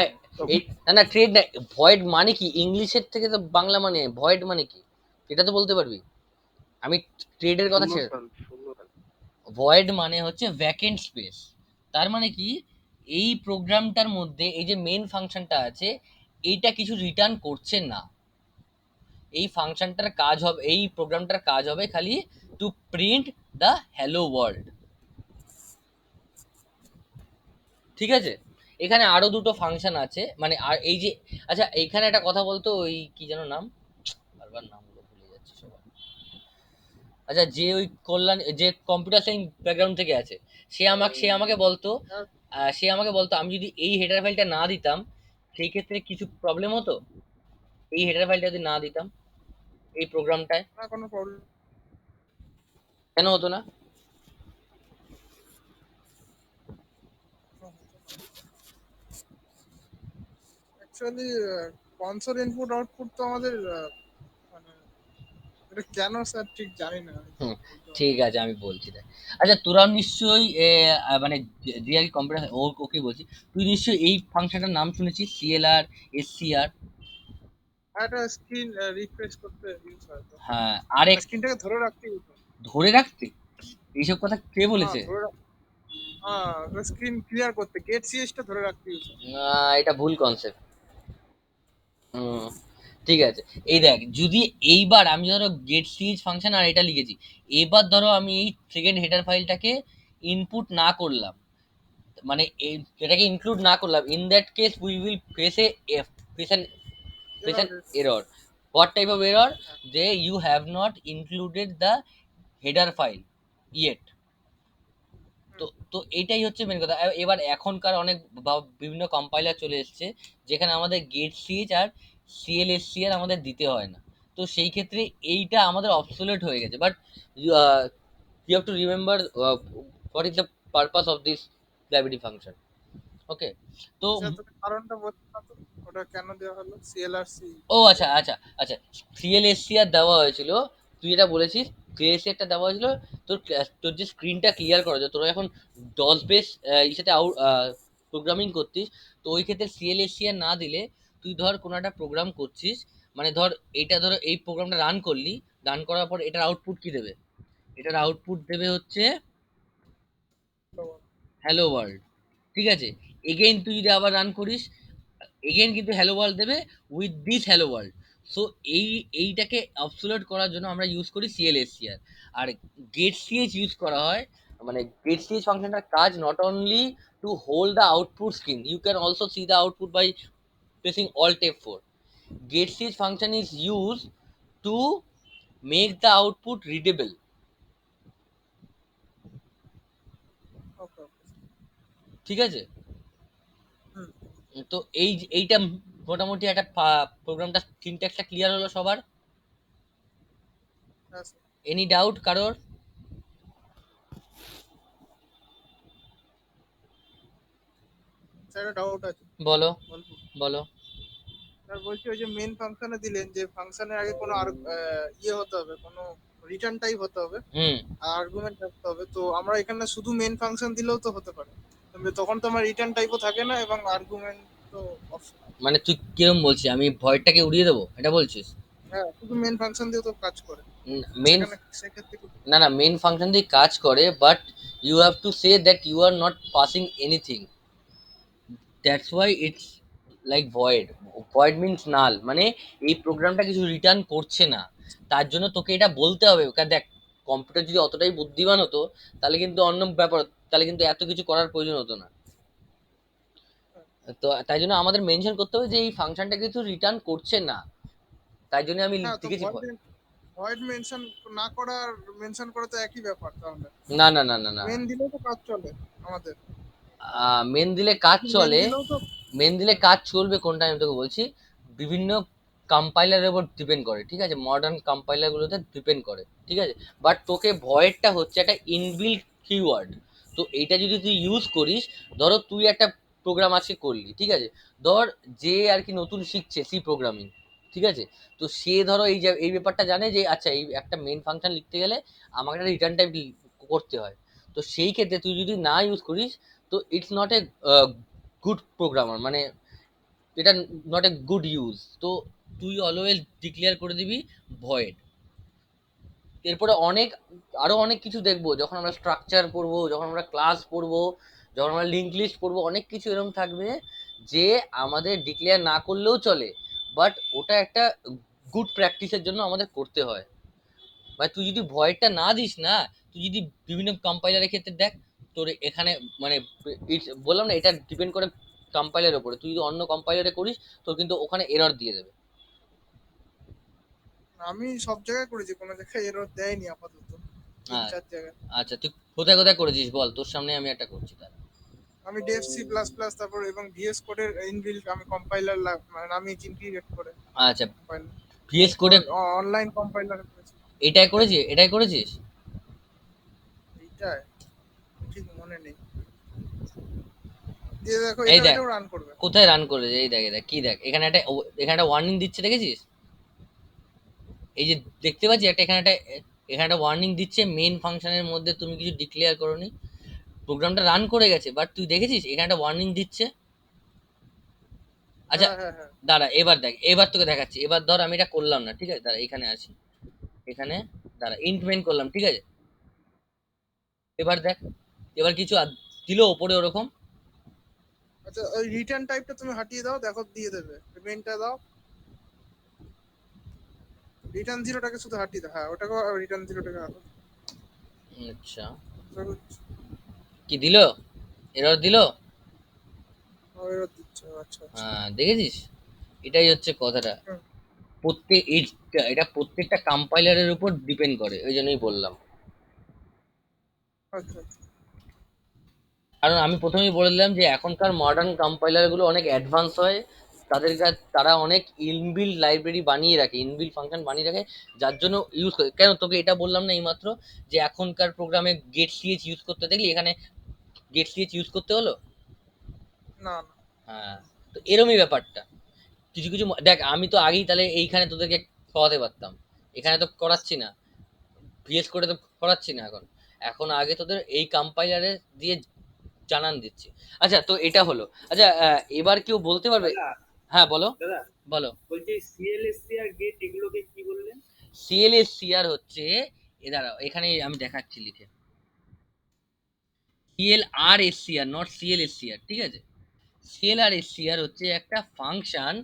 না না ট্রেড না, ভয়েড মানে কি? ইংলিশের থেকে তো বাংলা মানে ভয়েড মানে কি, এটা তো বলতে পারবি। আমি ট্রেডের কথা ছেড়ে, শূন্যস্থান শূন্যস্থান ভয়েড মানে হচ্ছে ভ্যাকেন্ট স্পেস। তার মানে কি, এই প্রোগ্রামটার মধ্যে এই যে মেন ফাংশনটা আছে, এইটা কিছু রিটার্ন করছে না। এই ফাংশনটার কাজ হবে, এই প্রোগ্রামটার কাজ হবে খালি to print the hello world. ঠিক আছে, এখানে আরো দুটো ফাংশন আছে, মানে আর এই যে, আচ্ছা এইখানে একটা কথা বলতো, ওই কি যেন নাম, বারবার নামগুলো ভুলে যাচ্ছি সবার। আচ্ছা যে ওই কল্যাণ, যে কম্পিউটার সায়েন্স ব্যাকগ্রাউন্ড থেকে আছে, সে আমাকে বলতো, সে আমাকে বলতো আমি যদি এই হেডার ফাইলটা না দিতাম সেই ক্ষেত্রে কিছু প্রবলেম হতো, এই হেডার ফাইলটা যদি না দিতাম এই প্রোগ্রামটায়, না কোনো প্রবলেম। কেন হতো না? অ্যাকচুয়ালি কনসোল ইনপুট আউটপুট তো আমাদের মানে এটা কেন স্যার ঠিক জানি না। হুম, ঠিক আছে আমি বলছি দেখ। আচ্ছা তোরা নিশ্চয়ই মানে রিয়াল কম্পিউটার ওকে বলছি, তুই নিশ্চয়ই এই ফাংশনটার নাম শুনেছিস, সিএলআর, এসসিআর। একটা স্ক্রিন রিফ্রেশ করতে ইউজ হয় তো, হ্যাঁ, আরেক স্ক্রিনটাকে ধরে রাখতে ইউজ হয়। ধরে রাখতে, এইসব কথা কে হ্যাঁ বলেছে? ধরে স্ক্রিন ক্লিয়ার করতে গেট সিএসটা ধরে রাখতে ইউজ হয়। না, এটা ভুল কনসেপ্ট। হুম, ঠিক আছে। এই দেখ, যদি এইবার আমি ধরো গেট সিরিজ ফাংশন আর এটা লিখেছি, এবার ধরো আমি এই সেকেন্ড হেডার ফাইলটাকে ইনপুট না করলাম, মানে এটাকে ইনক্লুড না করলাম, in that case we will face an error. What type of error? They you have not included the header file yet. তো তো এইটাই হচ্ছে মেন কথা। এবার এখনকার অনেক বিভিন্ন কম্পাইলার চলে এসছে যেখানে আমাদের গেট সিএচ আর সিএলএসসি আর আমাদের দিতে হয় না। তো সেই ক্ষেত্রে এইটা আমাদের অবসোলেট হয়ে গেছে, but you have to remember what is the purpose of this library function. Okay, তো স্যার তুমি কারণটা বলতে না তো, ওটা কেন দেওয়া হলো সিএলআরসি? ও আচ্ছা আচ্ছা আচ্ছা, সিএলএসসি আর দেওয়া হয়েছিল, তুই যেটা বলেছিস সিএলএসসি একটা দেওয়া হয়েছিল তোর তোর যে স্ক্রিনটা ক্লিয়ার করা যায়, তোরা এখন ডস বেস সাথে আউট প্রোগ্রামিং করতিস, তো ওই ক্ষেত্রে সিএলএসসি আর না দিলে তুই ধর কোনো একটা প্রোগ্রাম করছিস, মানে ধর এইটা ধরো এই প্রোগ্রামটা রান করলি, রান করার পর এটার আউটপুট কি দেবে? এটার আউটপুট দেবে হচ্ছে হ্যালো ওয়ার্ল্ড। ঠিক আছে, এগেইন তুই যদি আবার রান করিস, এগেইন কিন্তু হ্যালো ওয়ার্ল্ড দেবে with this hello world. So এইটাকে অবসোলেট করার জন্য আমরা ইউজ করি সিএলএসসিআর। আর গেট সিএচ ইউজ করা হয়, মানে গেট সিএচ ফাংশনটার কাজ not only to hold the output screen, you can also see the output by pressing alt F4. গেট সিএচ function is use to make the output readable. Okay. ঠিক আছে, হুম। তো এইটা মোটামুটি একটা প্রোগ্রামটা সিনট্যাক্সটা ক্লিয়ার হলো সবার? হ্যাঁ স্যার। এনি ডাউট কারোর? স্যার ডাউট আছে, বলো বলবো? বলো। স্যার বলছি ওই যে মেন ফাংশনে দিলেন যে ফাংশনের আগে কোনো আর ইয়ে হতে হবে, কোনো রিটার্ন টাইপ হতে হবে, হুম, আর্গুমেন্ট থাকতে হবে। তো আমরা এখানে শুধু মেন ফাংশন দিলেও তো হতে পারে, তবে তখন তো আমার রিটার্ন টাইপও থাকে না এবং আর্গুমেন্ট তো অপশন। মানে তুই কিরম বলছিস, আমি ভয়েডটাকে উড়িয়ে দেবো এটা বলছিস? হ্যাঁ শুধু মেন ফাংশন দিয়ে তো কাজ করে মেন, সেখানে, সেক্ষেত্রে না না মেন ফাংশন দিয়ে কাজ করে, but you have to say that you are not passing anything, that's why it's like void. Void means null, মানে এই প্রোগ্রামটা কিছু রিটার্ন করছে না, তার জন্য তোকে এটা বলতে হবে। কারণ দেখ, কম্পিউটার যদি অতটাই বুদ্ধিমান হতো তাহলে কিন্তু অন্য ব্যাপার, তাহলে কিন্তু এত কিছু করার প্রয়োজন হতো না। তো তাই জন্য আমাদের মেনশন করতে হবে যে এই ফাংশনটা কিছু রিটার্ন করছে না, তাই জন্য আমি হ্যাঁ তো লিখেছি ভয়েড মেনশন না করার মেনশন করা তো একই ব্যাপার তাহলে। না না না না না, মেন দিলেও তো কাজ চলে আমাদের, মেন দিলে কাজ মেন চলে, দিলেও তো। মেন দিলে কাজ চলবে কোনটা আমি তোকে বলছি, বিভিন্ন কম্পাইলারের উপর ডিপেন্ড করে, ঠিক আছে, মডার্ন কম্পাইলারগুলোতে ডিপেন্ড করে, ঠিক আছে। বাট তোকে ভয়েডটা হচ্ছে একটা ইনবিল্ট কিওয়ার্ড, তো এইটা যদি তুই ইউজ করিস, ধরো তুই একটা প্রোগ্রাম আজকে করলি, ঠিক আছে, ধর যে আর কি নতুন শিখছে সি প্রোগ্রামিং, ঠিক আছে, তো সে ধরো এই যে এই ব্যাপারটা জানে যে আচ্ছা এই একটা মেন ফাংশন লিখতে গেলে আমাকে একটা রিটার্ন টাইপ করতে হয়, তো সেই ক্ষেত্রে তুই যদি না ইউজ করিস তো it's not a good programmer, মানে এটা নট এ গুড ইউজ। তো তুই অলওয়েজ ডিক্লেয়ার করে দিবি ভয়েড। এরপরে আরো অনেক কিছু দেখবো, যখন আমরা স্ট্রাকচার পড়বো, যখন আমরা ক্লাস পড়বো, যখন আমরা লিঙ্ক লিস্ট পড়বো, অনেক কিছু এরকম থাকবে যে আমাদের ডিক্লেয়ার না করলেও চলে, বাট ওটা একটা গুড প্র্যাকটিসের জন্য আমাদের করতে হয়। মানে তুই যদি ভয়েডটা না দিস না, তুই যদি বিভিন্ন কম্পাইলারের ক্ষেত্রে দেখ, তোর এখানে মানে বললাম না, এটা ডিপেন্ড করে কম্পাইলারের উপরে, তুই যদি অন্য কম্পাইলারে করিস তোর কিন্তু ওখানে এরর দিয়ে দেবে। আমি সব জায়গায় করেছি, কোনো জায়গায় এরর দেয়নি আপাতত, 3-4 জায়গায়। আচ্ছা তুই কোথায় কোথায় করেছিস বল, তোর সামনে আমি একটা করছি তাহলে। আমি ডেভ সি প্লাস প্লাস তারপর এবং ভিএস কোডের ইনবিল্ট আমি কম্পাইলার মানে আমি ইনক্রিয়েট করে আচ্ছা কম্পাইলার ভিএস কোডে অনলাইন কম্পাইলার করেছি। এটাই করেছিস? এইটা ঠিক মনে নেই, দিয়ে দেখো এই দেখ এটাও রান করবে। কোথায় রান করেছে, এই দেখ কি দেখ, এখানে একটা ওয়ার্নিং দিচ্ছে, দেখেছিস? এই যে দেখতে পাচ্ছি এখানে একটা ওয়ার্নিং দিচ্ছে, মেন ফাংশনের মধ্যে তুমি কিছু ডিক্লেয়ার করোনি, প্রোগ্রামটা রান করে গেছে, বাট তুই দেখেছিস এখানে একটা ওয়ার্নিং দিচ্ছে। আচ্ছা হ্যাঁ দাঁড়া, এবার দেখ, এবার তোকে দেখাচ্ছি, এবার ধর আমি এটা করলাম না, ঠিক আছে, দাঁড়া এখানে আসি, এখানে দাঁড়া ইন্ট মেন করলাম, ঠিক আছে, এবার দেখ, এবার কিছু দিল ওপরে ওরকম। আচ্ছা ওই রিটার্ন টাইপটা তুমি হাটিয়ে দাও, দেখো দিয়ে দেবে। মেনটা দাও, রিটার্ন জিরোটাকে শুধু হাটিয়ে দাও। হ্যাঁ ওটাকে রিটার্ন জিরোটাকে হাটো। আচ্ছা কি দিল, এরর দিল। এরর দিচ্ছে, আচ্ছা আচ্ছা। হ্যাঁ দেখেছিস, এটাই হচ্ছে কথাটা, হুম। এটা প্রত্যেকটা কম্পাইলারের উপর ডিপেন্ড করে, ওই জন্যই বললাম। আচ্ছা কারণ আমি প্রথমেই বলে দিলাম যে এখনকার মডার্ন কম্পাইলার গুলো অনেক অ্যাডভান্স হয়, তারা অনেক ইনবিল্ড লাইব্রেরি বানিয়ে রাখে, ইনবিল্ড ফাংশন বানিয়ে রাখে, যার জন্য ইউজ করে। কেন তোকে এটা বললাম না এইমাত্র যে এখনকার প্রোগ্রামে গেট সিএচ ইউজ করতে দেখলি, এখানে গেট সিএচ ইউজ করতে হলো। না না হ্যাঁ, তো এরমই ব্যাপারটা, কিছু কিছু দেখ, আমি তো আগেই তাহলে এইখানে তোদেরকে খাওয়াতে পারতাম, এখানে তো করাচ্ছি না, ভিএস করে তো করাচ্ছি না এখন, এখন আগে তোদের এই কম্পাইলারে দিয়ে জানান দিচ্ছি। আচ্ছা তো এটা হলো, আচ্ছা এবার কেউ বলতে পারবে? হ্যাঁ বলো দাদা বলো। বলছি সিএলএসসি আর গেট এগুলোকে কি বললেন? সিএলএসসিআর হচ্ছে, দাঁড়াও এখানে আমি দেখাচ্ছি লিখে, সিএলআরএসসিআর, নট সিএলএসসিআর, ঠিক আছে, সিএলআরএসসিআর হচ্ছে একটা ফাংশন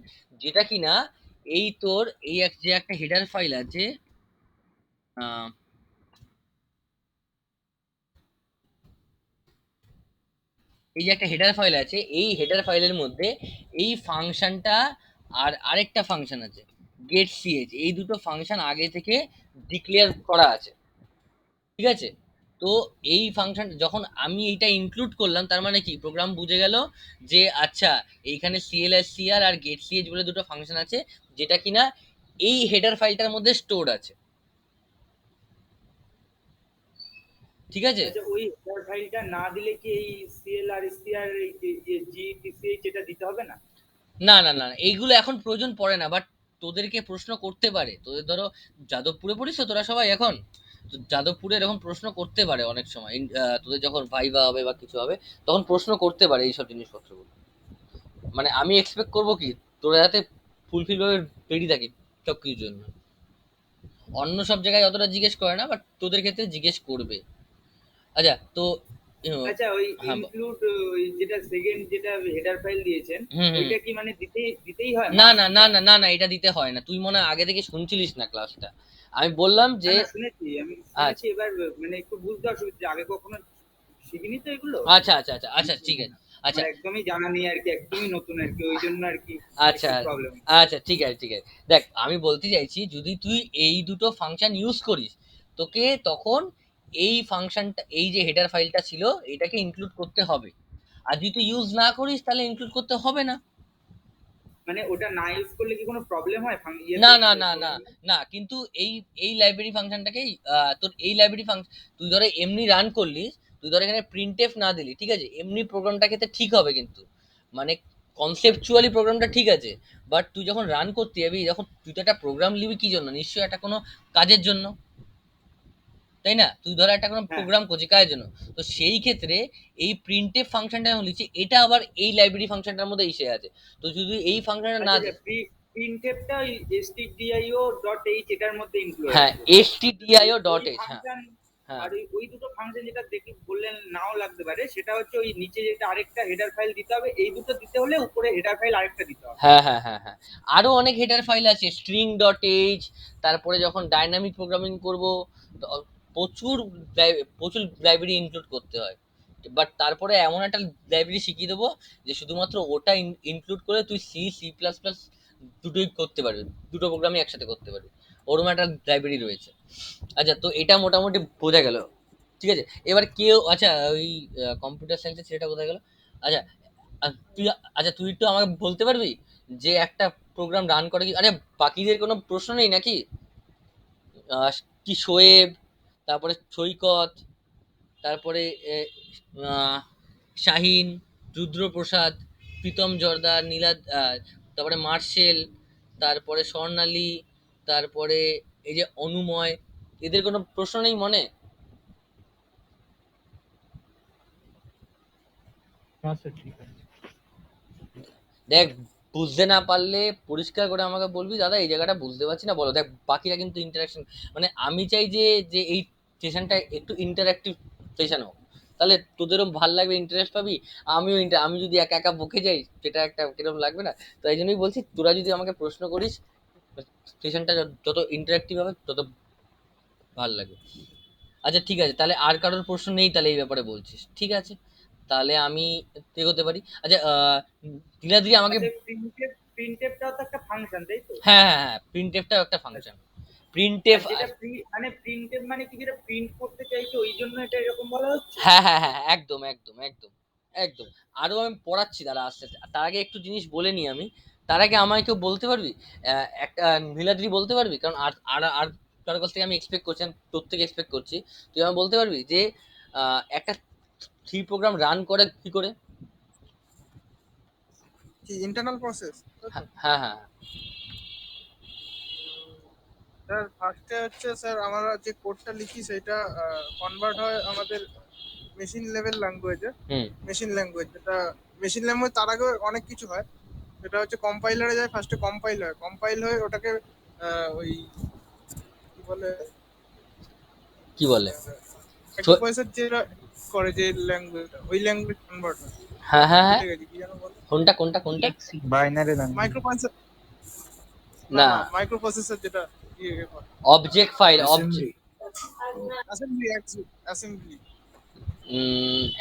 যেটা কিনা এই তোর যে একটা হেডার ফাইল আছে, এই যে একটা হেডার ফাইল আছে, এই হেডার ফাইলের মধ্যে এই ফাংশনটা আর আরেকটা ফাংশন আছে গেট সিএচ, এই দুটো ফাংশন আগে থেকে ডিক্লেয়ার করা আছে, ঠিক আছে। তো এই ফাংশন যখন আমি এইটা ইনক্লুড করলাম, তার মানে কি প্রোগ্রাম বুঝে গেল যে আচ্ছা এইখানে সিএলএসসিআর আর গেট সিএচ বলে দুটো ফাংশন আছে, যেটা কিনা এই হেডার ফাইলটার মধ্যে স্টোর আছে, ঠিক আছে। আচ্ছা ওই হেডার ফাইলটা না দিলে কি এই সিএলআরএসসি আর এই যে জিটিসিএইচ এটা দিতে হবে না? না না না, এইগুলো এখন প্রয়োজন পড়ে না, বাট তোদেরকে প্রশ্ন করতে পারে, তোদের ধরো যাদবপুরে পড়িস তো তোরা সবাই এখন, তো যাদবপুরে এরকম প্রশ্ন করতে পারে অনেক সময়, তোদের যখন ভাইবা হবে বা কিছু হবে তখন প্রশ্ন করতে পারে এইসব জিনিসপত্রগুলো। মানে আমি এক্সপেক্ট করবো কি তোরা যাতে ফুলফিল ভাবে রেডি থাকিস সব কিছুর জন্য। অন্য সব জায়গায় অতটা জিজ্ঞেস করে না, বাট তোদের ক্ষেত্রে জিজ্ঞেস করবে। আচ্ছা তো আচ্ছা ওই হ্যাঁ ইনক্লুড যেটা সেকেন্ড যেটা হেডার ফাইল দিয়েছেন ওইটা কি মানে দিতেই হয়? না না না না না না, এটা দিতে হয় না, তুই মনে হয় আগে থেকে শুনছিলিস না ক্লাসটা, আমি বললাম যে শুনেছি আমি আচ্ছা এবার মানে একটু বুঝতে অসুবিধা, আগে কখনো শিখিনি তো এগুলো। আচ্ছা আচ্ছা আচ্ছা আচ্ছা ঠিক আছে, আচ্ছা আমার একদমই জানা নেই আর কি, একদমই নতুন আর কি, ওই জন্য আর কি আচ্ছা প্রবলেম। আচ্ছা ঠিক আছে ঠিক আছে, দেখ আমি বলতে চাইছি যদি তুই এই দুটো ফাংশন ইউজ করিস, তোকে তখন এই ফাংশনটা, এই যে হেডার ফাইলটা ছিল এটাকে ইনক্লুড করতে হবে, আর যদি তুই ইউজ না করিস তাহলে ইনক্লুড করতে হবে না। মানে ওটা না ইউজ করলে কি কোনো প্রবলেম হয়? না না না না না, কিন্তু এই লাইব্রেরি ফাংশনটাকে তোর এই লাইব্রেরি ফাংশন তুই ধরো এমনি রান করলিস, তুই ধর এখানে প্রিন্টএফ না দিলি, ঠিক আছে, এমনি প্রোগ্রামটা খেতে ঠিক হবে, কিন্তু মানে কনসেপচুয়ালি প্রোগ্রামটা ঠিক আছে, বাট তুই যখন রান করতে যাবি, যখন তুই তো একটা প্রোগ্রাম লিবি কি জন্য, নিশ্চয়ই একটা কোনো কাজের জন্য, তাই না? তুই ধর একটা কোনো হ্যাঁ প্রোগ্রাম করছিস কাজের জন্য, তো সেই ক্ষেত্রে এই প্রিন্টএফ ফাংশনটা আমি লিখছি, এটা আবার এই লাইব্রেরি ফাংশনটার মধ্যে এসে আছে। তো যদি এই ফাংশনটা না আচ্ছা দে, আচ্ছা প্রিন্টএফটা ওই stdio.h এটার মধ্যে ইনক্লুড হ্যাঁ আছে। stdio ডট ওই এইচ, হ্যাঁ ফাংশন হ্যাঁ আর ওই দুটো ফাংশন যেটা দেখি বললেন নাও লাগতে পারে, সেটা হচ্ছে ওই নিচে যেটা আরেকটা হেডার ফাইল দিতে হবে, এই দুটো দিতে হলে উপরে হেডার ফাইল আরেকটা দিতে হবে। হ্যাঁ হ্যাঁ হ্যাঁ হ্যাঁ আরো অনেক হেডার ফাইল আছে, স্ট্রিং ডট এইচ, তারপরে যখন ডাইনামিক প্রোগ্রামিং করব, তো প্রচুর প্রচুর লাইব্রেরি ইনক্লুড করতে হয়, বাট তারপরে এমন একটা লাইব্রেরি শিখিয়ে দেবো যে শুধুমাত্র ওটা ইনক্লুড করে তুই সি সি প্লাস প্লাস দুটোই করতে পারবি, দুটো প্রোগ্রামই একসাথে করতে পারবি, ওরকম একটা লাইব্রেরি রয়েছে। আচ্ছা, তো এটা মোটামুটি বোঝা গেল, ঠিক আছে। এবার কেউ, আচ্ছা ওই কম্পিউটার সায়েন্সের ছেলেটা কোথায় গেল? আচ্ছা, তুই, আচ্ছা তুই একটু আমাকে বলতে পারবি যে একটা প্রোগ্রাম রান করে কি, আরে বাকিদের কোনো প্রশ্ন নেই নাকি? আহ, কি শোয়েব, তারপরে সৈকত, তারপরে শাহিন, রুদ্রপ্রসাদ, প্রীতম জর্দার, নীলাদ, তারপরে মার্শেল, তারপরে স্বর্ণালী, তারপরে এই যে অনুময়, এদের কোনো প্রশ্ন নেই মনে? হ্যাঁ স্যার ঠিক আছে। দেখ, বুঝতে না পারলে পরিষ্কার করে আমাকে বলবি, দাদা এই জায়গাটা বুঝতে পারছি না, বলো। দেখ বাকিরা কিন্তু ইন্টারাকশন, মানে আমি চাই যে যে এই সেশনটা একটু ইন্টারাক্টিভ সেশন হোক, তাহলে তোদেরও ভাল লাগবে, ইন্টারেস্ট পাবি, আমিও আমি যদি একা একা বকে যাই সেটা একটা কিরকম লাগবে না? তো এই জন্যই বলছি, তোরা যদি আমাকে প্রশ্ন করিস, সেশনটা যত ইন্টারাক্টিভ হবে তত ভাল লাগবে। আচ্ছা ঠিক আছে, তাহলে আর কারোর প্রশ্ন নেই তাহলে এই ব্যাপারে বলছিস, ঠিক আছে, তাহলে আমি এগোতে পারি। আচ্ছা নীলাদ্রি আমাকে, আচ্ছা প্রিন্টএফটাও তো একটা ফাংশন, তাই তো? হ্যাঁ হ্যাঁ হ্যাঁ প্রিন্টএফটাও একটা ফাংশন, প্রিন্টএফ, আর যেটা মানে প্রিন্টএফ মানে কি, যেটা প্রিন্ট করতে চাইছো ওই জন্য এটা এরকম বলা হচ্ছে? হ্যাঁ হ্যাঁ হ্যাঁ একদম একদম একদম একদম। আরো আমি পড়াচ্ছি দাঁড়া আস্তে আস্তে, তার আগে একটু জিনিস বলে নিই আমি, তার আগে আমায় কেউ বলতে পারবি, একটা নীলাদ্রি বলতে পারবি, কারণ আর আর আর কারোর কাছ থেকে আমি এক্সপেক্ট করছি, আমি তোর থেকে এক্সপেক্ট করছি, তুই আমায় বলতে পারবি যে একটা সি প্রোগ্রাম রান করে কি করে? কি ইন্টারনাল প্রসেস? হ্যাঁ হ্যাঁ হ্যাঁ স্যার ফার্স্টে হচ্ছে স্যার আমরা যে কোডটা লিখি সেটা কনভার্ট হয় আমাদের মেশিন লেভেল ল্যাঙ্গুয়েজে। হুম মেশিন ল্যাঙ্গুয়েজ, যেটা মেশিন ল্যাঙ্গুয়েজ তার আগে অনেক কিছু হয়। সেটা হচ্ছে কম্পাইলারে যায়, ফার্স্টে কম্পাইল হয়, কম্পাইল হয়ে ওটাকে ওই কি বলে, কি বলে? মাইক্রোপ্রসেসর যেটা করে যে ল্যাঙ্গুয়েজটা, ওই ল্যাঙ্গুয়েজ কনভার্ট হয়। হ্যাঁ হ্যাঁ হ্যাঁ ভুলে গেছি কি যেন বলে, কোনটা কোনটা কোনটা? exe binary language. মাইক্রোপ্রসেসর, না না, না মাইক্রোপ্রসেসর যেটা ইয়ে করে, object file, assembly. Assembly, assembly.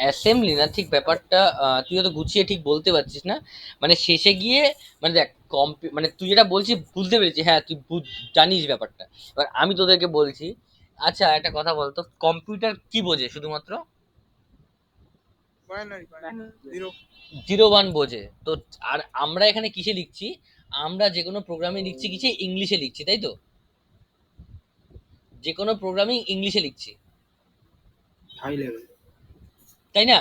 Assembly না ঠিক ব্যাপারটা, তুই হয়তো গুছিয়ে ঠিক বলতে পারছিস না, মানে শেষে গিয়ে, মানে দেখ মানে তুই যেটা বলছিস বুঝতে পেরেছি, হ্যাঁ তুই জানিস ব্যাপারটা, এবার আমি তোদেরকে বলছি। আচ্ছা একটা কথা বলতো, কম্পিউটার কি বোঝে শুধুমাত্র? Binary, zero. 0 1 বোঝে তো। আর আমরা এখানে কিসে লিখছি? আমরা যে কোনো প্রোগ্রামে লিখছি কিসে? ইংলিশে লিখছি, তাই তো? যে কোনো প্রোগ্রামিং ইংলিশে লিখছি, হাই লেভেল। তাই না?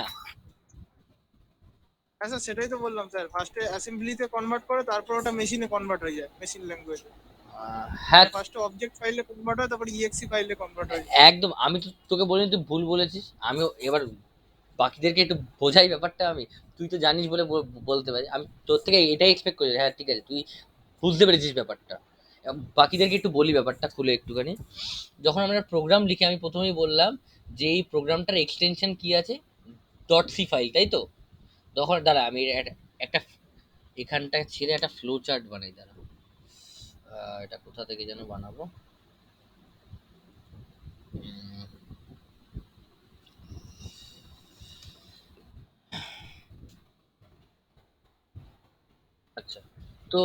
হ্যাঁ স্যার সেটাই তো বললাম স্যার, ফার্স্টে অ্যাসেম্বলিতে কনভার্ট করে, তারপর ওটা মেশিনে কনভার্ট হয়ে যায়, মেশিন ল্যাঙ্গুয়েজে। হ্যাঁ ফার্স্টে অবজেক্ট ফাইলে কনভার্ট হয়, তারপর ইএক্সি ফাইলে কনভার্ট হয়। একদম, আমি তো তোকে বলিনি তুই ভুল বলেছিস, আমিও এবার বাকিদেরকে একটু বোঝাই ব্যাপারটা আমি, তুই তো জানিস বলে বলতে পারি, আমি তোর থেকে এটাই এক্সপেক্ট করি, হ্যাঁ ঠিক আছে তুই বুঝতে পেরেছিস ব্যাপারটা। বাকিদেরকে একটু বলি ব্যাপারটা খুলে একটুখানি। যখন আমরা প্রোগ্রাম লিখি, আমি প্রথমেই বললাম যে এই প্রোগ্রামটার এক্সটেনশন কি আছে, ডট সি ফাইল, তাই তো? তখন দাঁড়া আমি একটা এখানটা ছেড়ে একটা ফ্লো চার্ট বানাই, দাঁড়া এটা কোথা থেকে যেন বানাবো, উম, আচ্ছা তো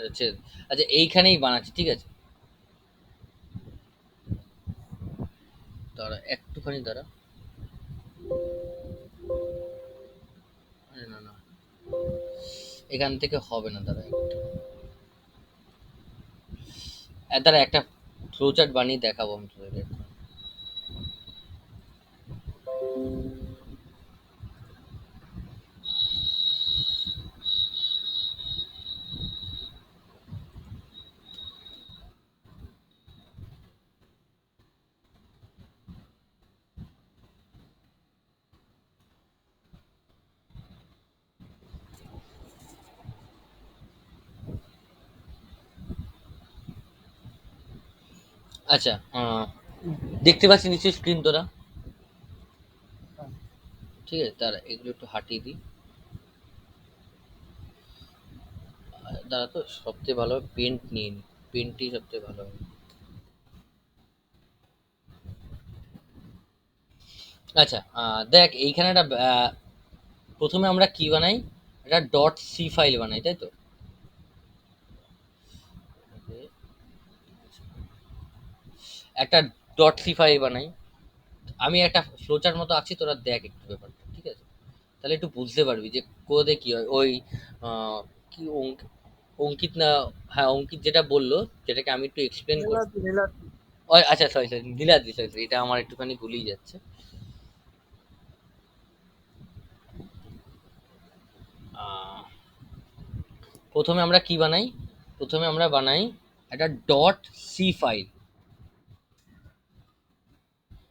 আচ্ছা আচ্ছা এইখানেই বানাচ্ছি, ঠিক আছে, দাঁড়া একটুখানি দাঁড়া, আরে না না এখান থেকে হবে না, দাঁড়া একটু, দাঁড়া একটা ফ্লোচার্ট বানিয়ে দেখাবো আমি তোদেরকে। আচ্ছা, দেখতে পাচ্ছি নিশ্চয়ই স্ক্রিন তোরা? ঠিক আছে, তারা এগুলো একটু হাটিয়ে দিই। দাঁড়া, তো সবচেয়ে ভালো হবে পেন্ট নিয়ে নিই, পেন্টই সবচেয়ে ভালো হবে। আচ্ছা, দেখ এইখানে একটা প্রথমে আমরা কি বানাই, একটা ডট সি ফাইল বানাই, তাই তো? একটা ডট সি ফাইল বানাই। আমি একটা ফ্লোচার মতো আছি, তোরা দেখ একটু ব্যাপারটা, ঠিক আছে? তাহলে একটু বুঝতে পারবি যে কোদে কি হয়। ওই কি অঙ্কিত না, হ্যাঁ অঙ্কিত যেটা বললো, যেটাকে আমি একটু এক্সপ্লেন করি। নীলাদ্রি নীলাদ্রি ও আচ্ছা, sorry sorry, Niladri, sorry sorry, এটা আমার একটুখানি ভুলেই যাচ্ছে। আহ, প্রথমে আমরা কি বানাই, প্রথমে আমরা বানাই একটা ডট সি ফাইল,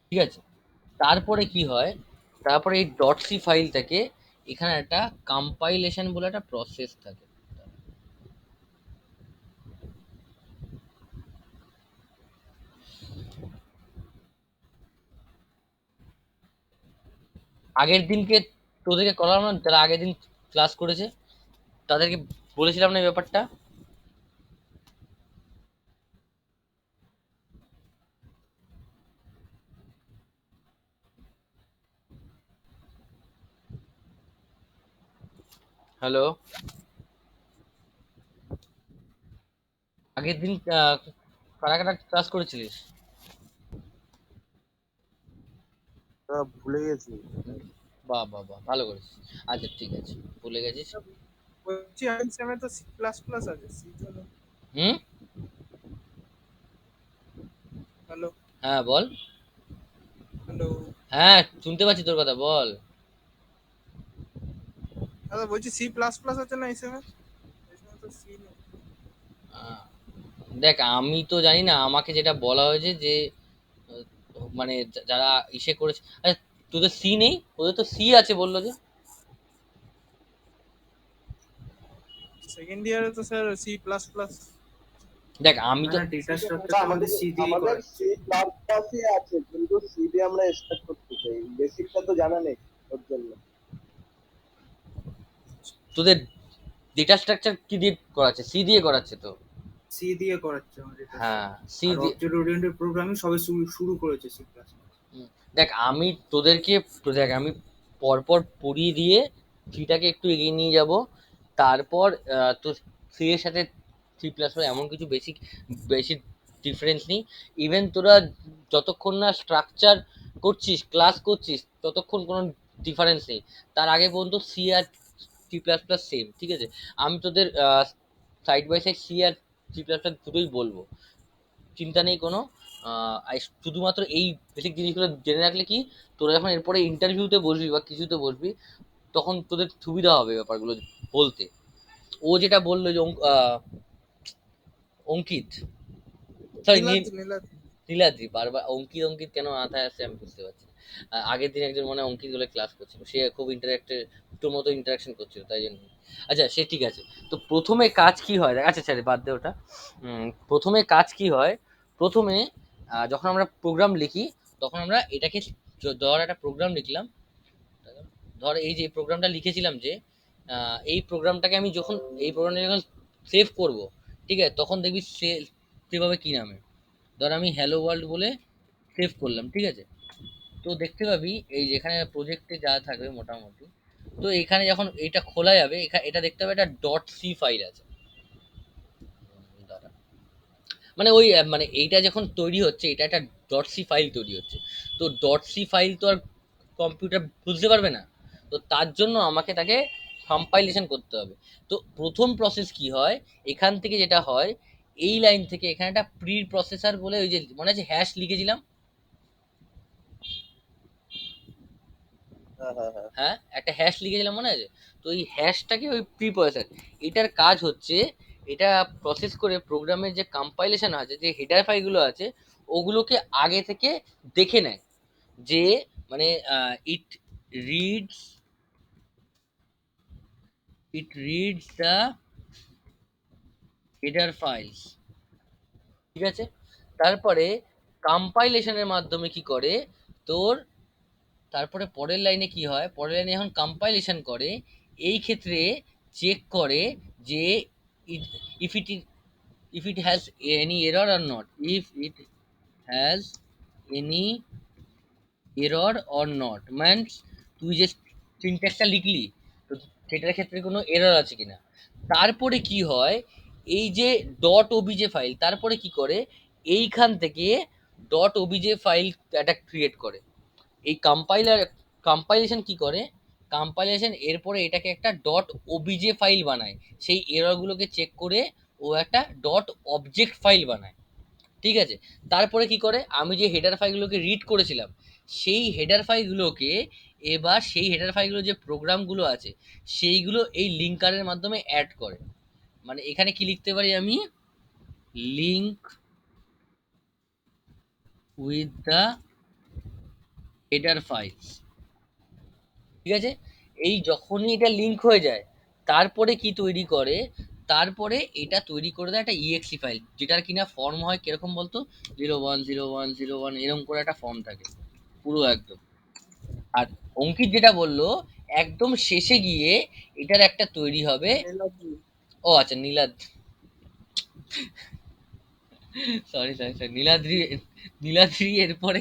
ঠিক আছে? তারপরে কি হয়, তারপরে এই ডট সি ফাইল থেকে এখানে একটা কম্পাইলেশন বলে একটা প্রসেস থাকে। আগের দিনকে তোদেরকে করালাম না, যারা আগের দিন ক্লাস করেছে তাদেরকে বলেছিলাম না এই ব্যাপারটা? হ্যালো, আগের দিন কারা কারা ক্লাস করেছিলিস? ভুলে গেছি। বাহ বাহ বাহ, ভালো করেছিস। আচ্ছা ঠিক আছে, ভুলে গেছিস। বলছি আইন সেমে তো সি প্লাস প্লাস আছে, সি তো নেই। হুম, হ্যালো হ্যাঁ বল। হ্যালো হ্যাঁ শুনতে পাচ্ছি তোর কথা, বল। দাদা বলছি সি প্লাস প্লাস আছে না এই সেমে? এই সেমে তো সি নেই। আহ, দেখ আমি তো জানি না, আমাকে যেটা বলা হয়েছে যে আহ, মানে যারা ইসে করেছে, আচ্ছা তোদের সি নেই, ওদের তো সি আছে বললো যে। সেকেন্ড ইয়ারে তো স্যার সি প্লাস প্লাস। দেখ আমি তো, ডেটা না, স্ট্রাকচার আমাদের সি দিয়েই আমাদের করা। সি প্লাস প্লাসই আছে, কিন্তু সি দিয়ে আমরা স্টার্ট করতে চাই, বেসিকটা তো জানা নেই ওর জন্য। তোদের ডেটা স্ট্রাকচার কি দিয়ে করাচ্ছে? সি দিয়ে করাচ্ছে তো? সি দিয়ে করাচ্ছে আমাদের ডেটা হ্যাঁ স্ট্রাকচার। সি আর দিয়ে। অবজেক্ট ওরিয়েন্টেড প্রোগ্রামিং সবে শুরু করেছে সি প্লাস। দেখ আমি তোদেরকে, দেখ আমি পরপর পড়িয়ে দিয়ে সিটাকে একটু এগিয়ে নিয়ে যাব। তারপর তো সি এর সাথে সি প্লাস প্লাস এমন কিছু বেসিক বেশি ডিফারেন্স নেই। ইভেন তোরা যতক্ষণ না স্ট্রাকচার করছিস, ক্লাস করছিস, ততক্ষণ কোনো ডিফারেন্স নেই। তার আগে পর্যন্ত সি আর সি প্লাস প্লাস সেম, ঠিক আছে? আমি তোদের সাইড বাই সাইড সি আর সি প্লাস প্লাস দুটোই বলবো, চিন্তা নেই কোনো। শুধুমাত্র এই বেসিক জিনিসগুলো জেনে রাখলে কি, তোরা যখন এরপরে ইন্টারভিউতে বসবি বা কিছুতে বসবি, তখন তোদের সুবিধা হবে ব্যাপারগুলো বলতে। ও যেটা বললো যে অঙ্কিত, সরি নীলাদ্রি নীলাদ্রি নীলাদ্রি, বারবার অঙ্কিত অঙ্কিত কেন মাথায় আসছে আমি বুঝতে পারছি না। আগের দিন একজন মনে হয় অঙ্কিত বলে ক্লাস করছিল, সে খুব তোর মতো ইন্টারাকশন করছিল, তাই জন্য। আচ্ছা সে ঠিক আছে। তো প্রথমে কাজ কি হয়, আচ্ছা আচ্ছা বাদ দে ওটা। প্রথমে কাজ কি হয়, প্রথমে যখন আমরা প্রোগ্রাম লিখি, তখন আমরা এটাকে ধর একটা প্রোগ্রাম লিখলাম, ধর এই যে প্রোগ্রামটা লিখেছিলাম যে এই প্রোগ্রামটাকে আমি যখন, এই প্রোগ্রামটা যখন সেভ করব, ঠিক আছে, তখন দেখবি সেভাবে কি নামে, ধর আমি হ্যালো ওয়ার্ল্ড বলে সেভ করলাম, ঠিক আছে? তো দেখতে পাবি এই যেখানে প্রজেক্টে যা থাকবে মোটামুটি, তো এখানে যখন এটা খোলা যাবে, এটা দেখতে পাবে একটা ডট সি ফাইল আছে। দাঁড়া, মানে ওই মানে এইটা যখন তৈরি হচ্ছে, এটা একটা ডট সি ফাইল তৈরি হচ্ছে। তো ডট সি ফাইল তো আর কম্পিউটার বুঝতে পারবে না, তো তার জন্য আমাকে তাকে কম্পাইলেশন করতে হবে। তো প্রথম প্রসেস কি হয়, এখান থেকে যেটা হয়, এই লাইন থেকে এখানে একটা প্রি প্রসেসর বলে ওই যে মনে আছে হ্যাশ লিখেছিলাম, হ্যাঁ হ্যাঁ হ্যাঁ হ্যাঁ একটা হ্যাশ লিখেছিলাম মনে আছে? তো এই হ্যাশটাকে ওই প্রি প্রসেসর, এটার কাজ হচ্ছে এটা প্রসেস করে প্রোগ্রামের যে কম্পাইলেশন আছে, যে হেডার ফাইলগুলো আছে ওগুলোকে আগে থেকে দেখে নেয়, যে মানে ইট রিডস দ্য হেডার ফাইলস, ঠিক আছে? তারপরে কম্পাইলেশনের মাধ্যমে কি করে তোর, তারপরে পরের লাইনে কি হয়, পরের লাইনে এখন কম্পাইলেশন করে, এই ক্ষেত্রে চেক করে যে if it if it has any error or not, if it has any error or not means তুই যে সিনট্যাক্সটা লিখলি তো সেটার ক্ষেত্রে কোনো এরর আছে কিনা। তারপরে কি হয়, এই যে ডট ওবিজে ফাইল, তারপরে কি করে এইখান থেকে ডট ওবিজে ফাইল একটা ক্রিয়েট করে। এই কম্পাইলেশন কি করে, কম্পাইলেশন এরপরে এটাকে একটা ডট ওবিজে ফাইল বানায়, সেই এররগুলোকে চেক করে ও একটা ডট অবজেক্ট ফাইল বানায়, ঠিক আছে? তারপরে কি করে, আমি যে হেডার ফাইলগুলোকে রিড করেছিলাম সেই হেডার ফাইলগুলোকে এবার সেই হেডার ফাইলগুলো যে প্রোগ্রামগুলো আছে সেইগুলো এই লিঙ্কারের মাধ্যমে অ্যাড করে। মানে এখানে কি লিখতে পারি আমি, link with the header files, ঠিক আছে? এই যখনই এটা লিঙ্ক হয়ে যায় তারপরে কি তৈরি করে, তারপরে এটা তৈরি করে দেয় একটা ইএক্সি ফাইল, যেটার কিনা ফর্ম হয় কিরকম বলতো, 010101 এরকম করে একটা ফর্ম থাকে পুরো একদম। আর অঙ্কিত যেটা বললো একদম শেষে গিয়ে এটার একটা তৈরি হবে, ও আচ্ছা Niladri, sorry sorry sorry Niladri, Niladri এরপরে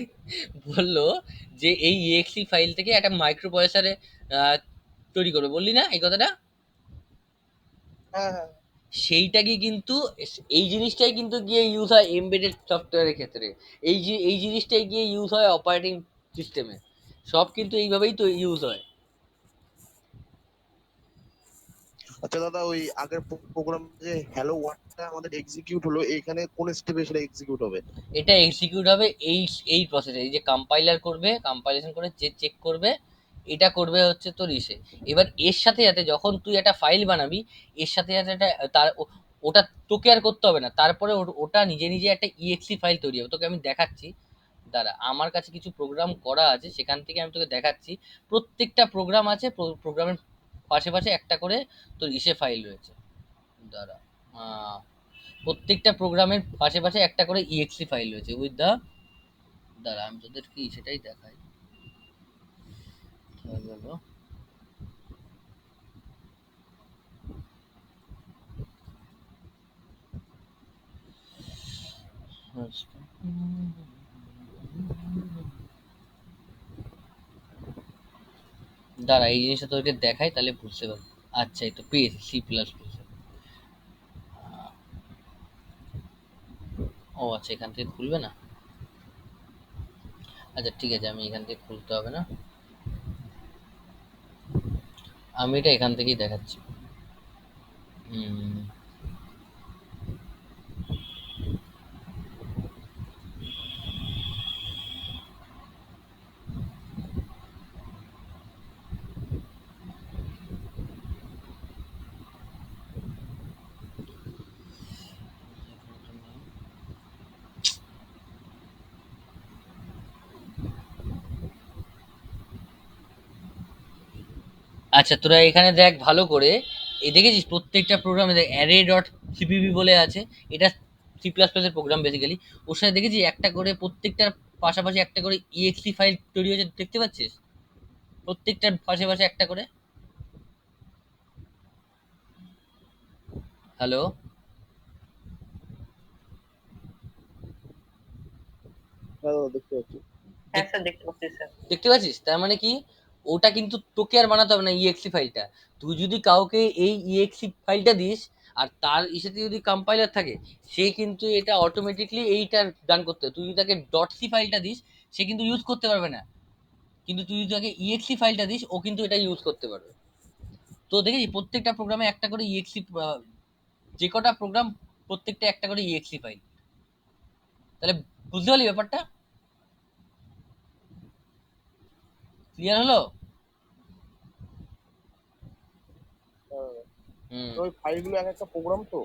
বললো যে এই ইএক্সি ফাইল থেকে একটা মাইক্রো প্রসেসরে তৈরি করবে, বললি না এই কথাটা? হ্যাঁ হ্যাঁ সেইটাকে কিন্তু এই জিনিসটাই কিন্তু গিয়ে ইউজ হয় এমবেডেড সফটওয়্যারের ক্ষেত্রে, এই যে এই জিনিসটাই গিয়ে ইউজ হয় অপারেটিং সিস্টেমে, সব কিন্তু এইভাবেই তো ইউজ হয়। আচ্ছা দাদা, ওই আগের প্রোগ্রাম যে হ্যালো ওয়ার্ডটা আমাদের এক্সিকিউট হলো, এখানে কোন স্টেপে সেটা এক্সিকিউট হবে? এটা এক্সিকিউট হবে এই এই প্রসেসে, এই যে কম্পাইলার করবে, কম্পাইলেশন করে যে চেক করবে, এটা করবে হচ্ছে তোর ইসে। এবার এর সাথে সাথে যখন তুই একটা ফাইল বানাবি এর সাথে সাথে একটা তার ওটা তোকে আর করতে হবে না, তারপরে ওটা নিজে নিজে একটা ইএক্সি ফাইল তৈরি হবে। তোকে আমি দেখাচ্ছি, দাঁড়া আমার কাছে কিছু প্রোগ্রাম করা আছে সেখান থেকে আমি তোকে দেখাচ্ছি। প্রত্যেকটা প্রোগ্রাম আছে, প্রোগ্রামের পাশে পাশে একটা করে তোর ইসে ফাইল রয়েছে, দাঁড়া প্রত্যেকটা প্রোগ্রামের পাশে পাশে একটা করে ইএক্সি ফাইল রয়েছে উইথ দ্য, দাঁড়া আমি তোদের কি সেটাই দেখাই, বলো দাঁড়া এই জিনিসটা তোদেরকে দেখাই তাহলে বুঝতে পারবি। আচ্ছা এই তো পেয়েছি C++, ও আচ্ছা এখান থেকে খুলবে না, আচ্ছা ঠিক আছে আমি এখান থেকে খুলতে হবে না, আমি এটা এখান থেকেই দেখাচ্ছি। হুম আচ্ছা তোরা এখানে দেখ ভালো করে, এই দেখেছিস প্রত্যেকটা প্রোগ্রামে দেখ অ্যারে ডট সিপিপি বলে আছে, এটা C++ এর প্রোগ্রাম বেসিক্যালি। ওর সাথে দেখেছিস একটা করে প্রত্যেকটার পাশাপাশি একটা করে ইএক্সি ফাইল তৈরি হয়েছে, দেখতে পাচ্ছিস প্রত্যেকটার পাশে পাশে একটা করে। হ্যালো হ্যাঁ দাদা, দেখতে পাচ্ছি। হ্যাঁ স্যার দেখতে পাচ্ছি স্যার। দেখতে পাচ্ছিস, তার মানে কি ওটা কিন্তু তোকে আর বানাতে হবে না ইএক্সি ফাইলটা, তুই যদি কাউকে এই ইএক্সি ফাইলটা দিস আর তার সাথে যদি কম্পাইলার থাকে সে কিন্তু এটা অটোমেটিকলি এইটা ডান করতে হবে। তুই যদি তাকে ডট সি ফাইলটা দিস সে কিন্তু ইউজ করতে পারবে না, কিন্তু তুই যদি তাকে ইএক্সি ফাইলটা দিস ও কিন্তু এটা ইউজ করতে পারবে। তো দেখেছি প্রত্যেকটা প্রোগ্রামে একটা করে ইএক্সি, যে কটা প্রোগ্রাম প্রত্যেকটা একটা করে exe ফাইল। তাহলে বুঝতে পারলি ব্যাপারটা? ক্লিয়ার হলো? হুম। তো ওই ফাইলগুলো এক একটা প্রোগ্রাম তো?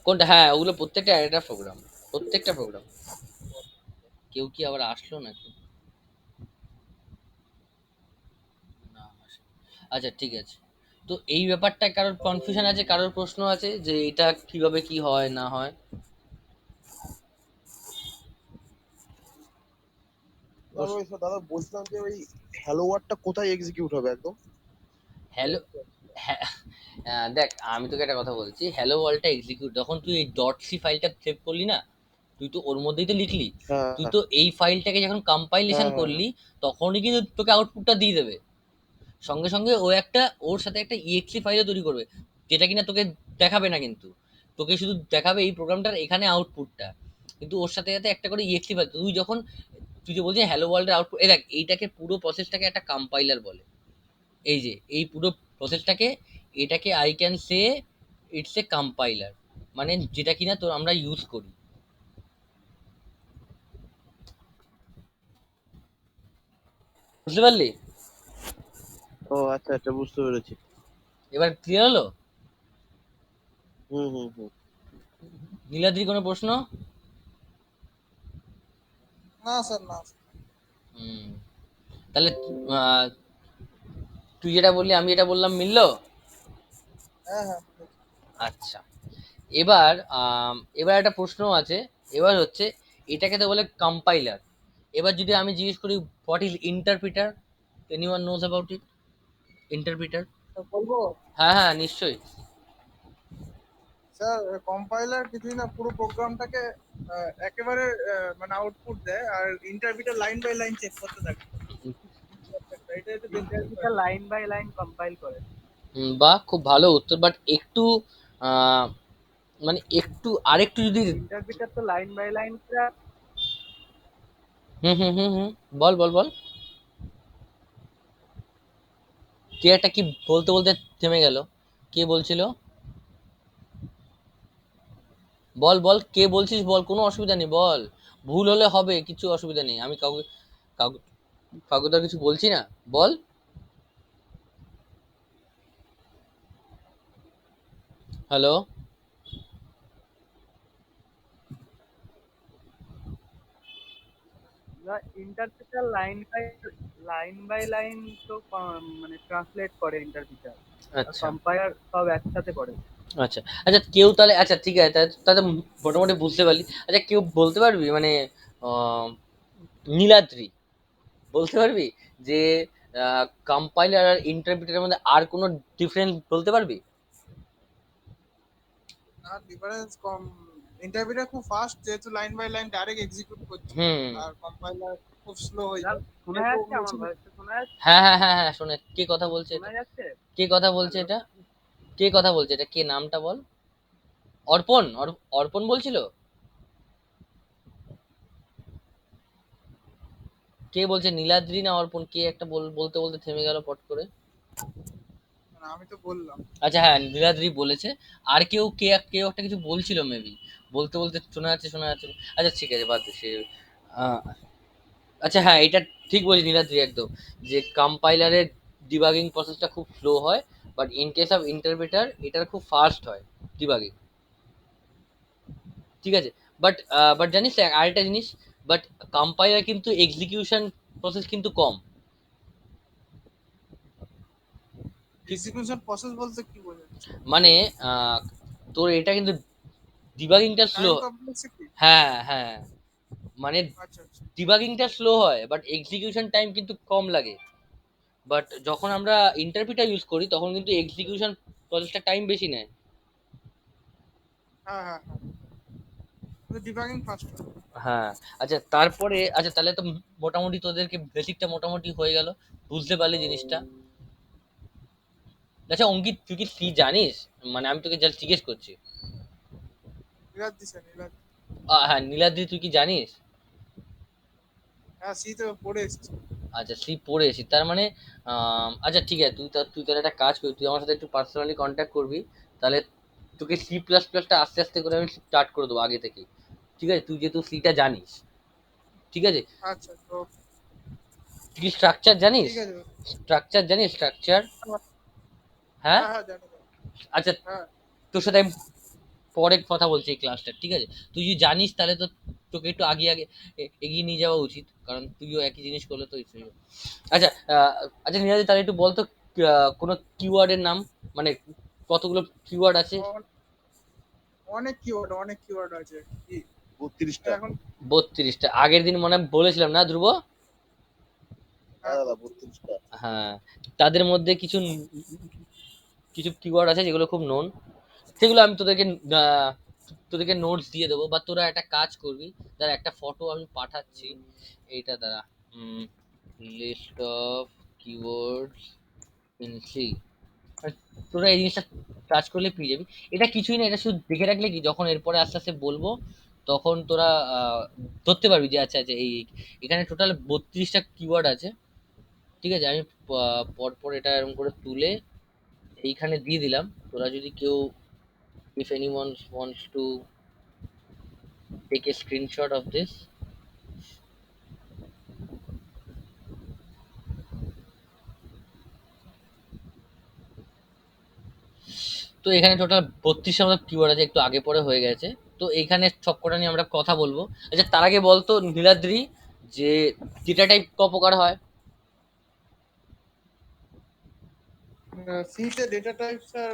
কোনটা? হ্যাঁ, ওগুলো প্রত্যেকটা একটা প্রোগ্রাম, প্রত্যেকটা প্রোগ্রাম। কেউ কি আবার আসলো নাকি? না আসেনি। আচ্ছা ঠিক আছে। তো এই ব্যাপারটা কারোর কনফিউশন আছে, কারোর প্রশ্ন আছে যে এটা কিভাবে কি হয় না হয়? তবে ওই দাদা বলছিলাম যে ওই হ্যালো ওয়ার্ডটা কোথায় এক্সিকিউট হবে একদম? হ্যালো, হ্যাঁ, দেখ আমি তোকে একটা কথা বলছি, হ্যালো ওয়ার্ল্ডটা এক্সিকিউট যখন তুই এই ডট সি ফাইলটা সেভ করলি না, তুই তো ওর মধ্যেই তো লিখলি, হ্যাঁ তুই তো এই ফাইলটাকে যখন কম্পাইলেশন হ্যাঁ হ্যাঁ হ্যাঁ। করলি তখনই কিন্তু তোকে আউটপুটটা দিয়ে দেবে। সঙ্গে সঙ্গে ও একটা ওর সাথে একটা ইএক্সি ফাইলও তৈরি করবে, যেটা কিনা তোকে দেখাবে না, কিন্তু তোকে শুধু দেখাবে এই প্রোগ্রামটার এখানে আউটপুটটা, কিন্তু ওর সাথে সাথে একটা করে ইএক্সি ফাইল। তুই যখন তুই যে বলছিস হ্যালো ওয়ার্ল্ডের আউটপুট, এই দেখ এইটাকে পুরো প্রসেসটাকে একটা কম্পাইলার বলে। এই যে এই পুরো প্রসেসটাকে, এটাকে I can say it's a compiler, মানে যেটা কিনা তোর আমরা ইউজ করি। বুঝতে পারলি? ও আচ্ছা আচ্ছা, বুঝতে পেরেছি। এবার ক্লিয়ার হলো? হুম হুম হুম। নীলাদ্রি কোনো প্রশ্ন? না স্যার, না স্যার। হুম, তাহলে আহ, তুই যেটা বললি আমি যেটা বললাম মিললো? হ্যাঁ হ্যাঁ। আচ্ছা, এবার এবার একটা প্রশ্ন আছে। এবার হচ্ছে এটাকে তো বলে কম্পাইলার। এবার যদি আমি জিজ্ঞেস করি what is interpreter, anyone nose about it? Interpreter? তো বলবো হ্যাঁ হ্যাঁ নিশ্চয়ই। স্যার, কম্পাইলার কিছুই না, পুরো প্রোগ্রামটাকে একেবারে মানে আউটপুট দেয়, আর ইন্টারভিউটা লাইন বাই লাইন চেক করতে থাকে। এটাই তো বেসিক ইন্টারভিউটা লাইন বাই লাইন কম্পাইল করে। বাহ, খুব ভালো উত্তর, বাট একটু মানে একটু আরেকটু যদি ইন্টারভিউটা তো লাইন বাই লাইন হুম হুম হুম হুম, বল বল বল। কে একটা কি বলতে বলতে থেমে গেল, কে বলছিল? বল বল, কে বলছিস বল, কোনো অসুবিধা নেই বল, ভুল হলে হবে, কিছু অসুবিধা নেই, আমি কাউকে কাউকে কাউকে তো আর কিছু বলছি না, বল। Hello? Interpreter line by line তো মানে ট্রান্সলেট করে ইন্টারপ্রিটার, আর আচ্ছা কম্পাইলার সব একসাথে করে। আচ্ছা আচ্ছা, কেউ তাহলে আচ্ছা ঠিক আছে, তাহলে মোটামুটি বুঝতে পারলি। আচ্ছা কেউ বলতে পারবি মানে আহ, নীলাদ্রি বলতে পারবি যে কম্পাইলার আর ইন্টারপ্রিটারের মধ্যে আর কোনো ডিফারেন্স বলতে পারবি? আর ডিফারেন্স কম, ইন্টারভিউটা খুব ফাস্ট যেহেতু line by line direct execute করছে, হুম। আর কম্পাইলার খুব স্লো হয়ে স্যার, যায়। শোনা যাচ্ছে আমার ভয়েসটা? শোনা যাচ্ছে? হ্যাঁ হ্যাঁ হ্যাঁ হ্যাঁ, শোনে কে কথা বলছে এটা? শোনা যাচ্ছে? কে কথা বলছে হ্যালো? এটা? কে কথা বলছে এটা? কে, নামটা বল। অর্পণ? অর্পণ বলছিল? কে বলছে, নীলাদ্রি না অর্পণ? কে একটা বলতে বলতে থেমে গেল পট করে। মানে আমি তো বললাম। আচ্ছা হ্যাঁ, নীলাদ্রি বলেছে। আর কেউ কেউ একটা কিছু বলছিল মেবি, বলতে বলতে শোনা যাচ্ছে শোনা যাচ্ছে। আচ্ছা ঠিক আছে, বাদ দে সে। আহ, আচ্ছা হ্যাঁ, এটা ঠিক বলছি নীলাদ্রি একদম, যে কম্পাইলারের ডিবাগিং প্রসেসটা খুব স্লো হয়, but in case of interpreter এটার খুব ফাস্ট হয় ডিবাগিং। ঠিক আছে, বাট বাট জানিস আরেকটা জিনিস, বাট কম্পাইলার কিন্তু এক্সিকিউশন প্রসেস কিন্তু কম। এক্সিকিউশন প্রসেস বলতে কি বোঝায়? মানে আহ, তোর এটা কিন্তু ডিবাগিংটা স্লো। Time complexity? হ্যাঁ হ্যাঁ, মানে আচ্ছা আচ্ছা। ডিবাগিংটা স্লো হয় বাট এক্সিকিউশন টাইম কিন্তু কম লাগে। বাট যখন আমরা ইন্টারপ্রিটার ইউজ করি তখন কিন্তু এক্সিকিউশন প্রসেসটা টাইম বেশি নেয়। হ্যাঁ হ্যাঁ হ্যাঁ, ডিবাগিং ফাস্ট। হ্যাঁ। আচ্ছা তারপরে, আচ্ছা তাহলে তো মোটামুটি তোদেরকে বেসিকটা মোটামুটি হয়ে গেল, বুঝতে পারলি জিনিসটা। আচ্ছা অঙ্কিত, তুই কি সি জানিস? মানে আমি তোকে জাস্ট জিজ্ঞেস করছি। নীলাদ্রি স্যার, নীলাদ্রি। হ্যাঁ নীলাদ্রি, তুই কি জানিস? হ্যাঁ, সি তো পড়ে এসেছি। আচ্ছা সি পড়ে এসি, তার মানে আচ্ছা ঠিক আছে, তুই তাহলে একটা কাজ করবি, তুই আমার সাথে একটু পার্সোনালি কন্ট্যাক্ট করবি, তাহলে তোকে সি প্লাস প্লাসটা আস্তে আস্তে করে আমি স্টার্ট করে দেবো আগে থেকে, ঠিক আছে? তুই যেহেতু সিটা জানিস, ঠিক আছে? আচ্ছা তো তুই কি স্ট্রাকচার জানিস? ঠিক আছে। স্ট্রাকচার? হ্যাঁ, হ্যাঁ হ্যাঁ জানি জানি। আচ্ছা, হ্যাঁ তোর সাথে আমি পরে কথা বলছি এই ক্লাসটা, ঠিক আছে? তুই যদি জানিস তাহলে তো তোকে একটু আগে আগে এগিয়ে নিয়ে যাওয়া উচিত, কারণ তুইও একই জিনিস করলে তো আচ্ছা। আচ্ছা নিরাজ, তাহলে একটু বলতো কোনো কিওয়ার্ডের নাম, মানে কতগুলো কিওয়ার্ড আছে? অনেক কিওয়ার্ড আছে কি 32টা। এখন 32টা। আগের দিন মনে হয় বলেছিলাম না ধ্রুব? হ্যাঁ দাদা 32টা। হ্যাঁ, তাদের মধ্যে কিছু কিছু কিওয়ার্ড আছে যেগুলো খুব নোন, সেগুলো আমি তোদেরকে নোটস দিয়ে দেবো, বা তোরা একটা কাজ করবি। তার একটা ফটো আমি পাঠাচ্ছি, এইটা দ্বারা list of keywords in C. তোরা এই জিনিসটা টাচ করলে পেয়ে যাবি। এটা কিছুই না, এটা শুধু দেখে রাখলে কি, যখন এরপরে আস্তে আস্তে বলবো তখন তোরা ধরতে পারবি যে আচ্ছা আচ্ছা এই এখানে টোটাল 32টা কিওয়ার্ড আছে, ঠিক আছে? আমি পরপর এটা এরকম করে তুলে এইখানে দিয়ে দিলাম। তোরা যদি কেউ, if anyone wants to take a screenshot of this, তো এখানে টোটাল 32টা মতো কিওয়ার্ড আছে, একটু আগে পরে হয়ে গেছে। তো এইখানে সবকটা নিয়ে আমরা কথা বলবো। আচ্ছা তার আগে বলতো নীলাদ্রি, যে ডেটা টাইপ ক প্রকার হয়? সি তে ডেটা টাইপ স্যার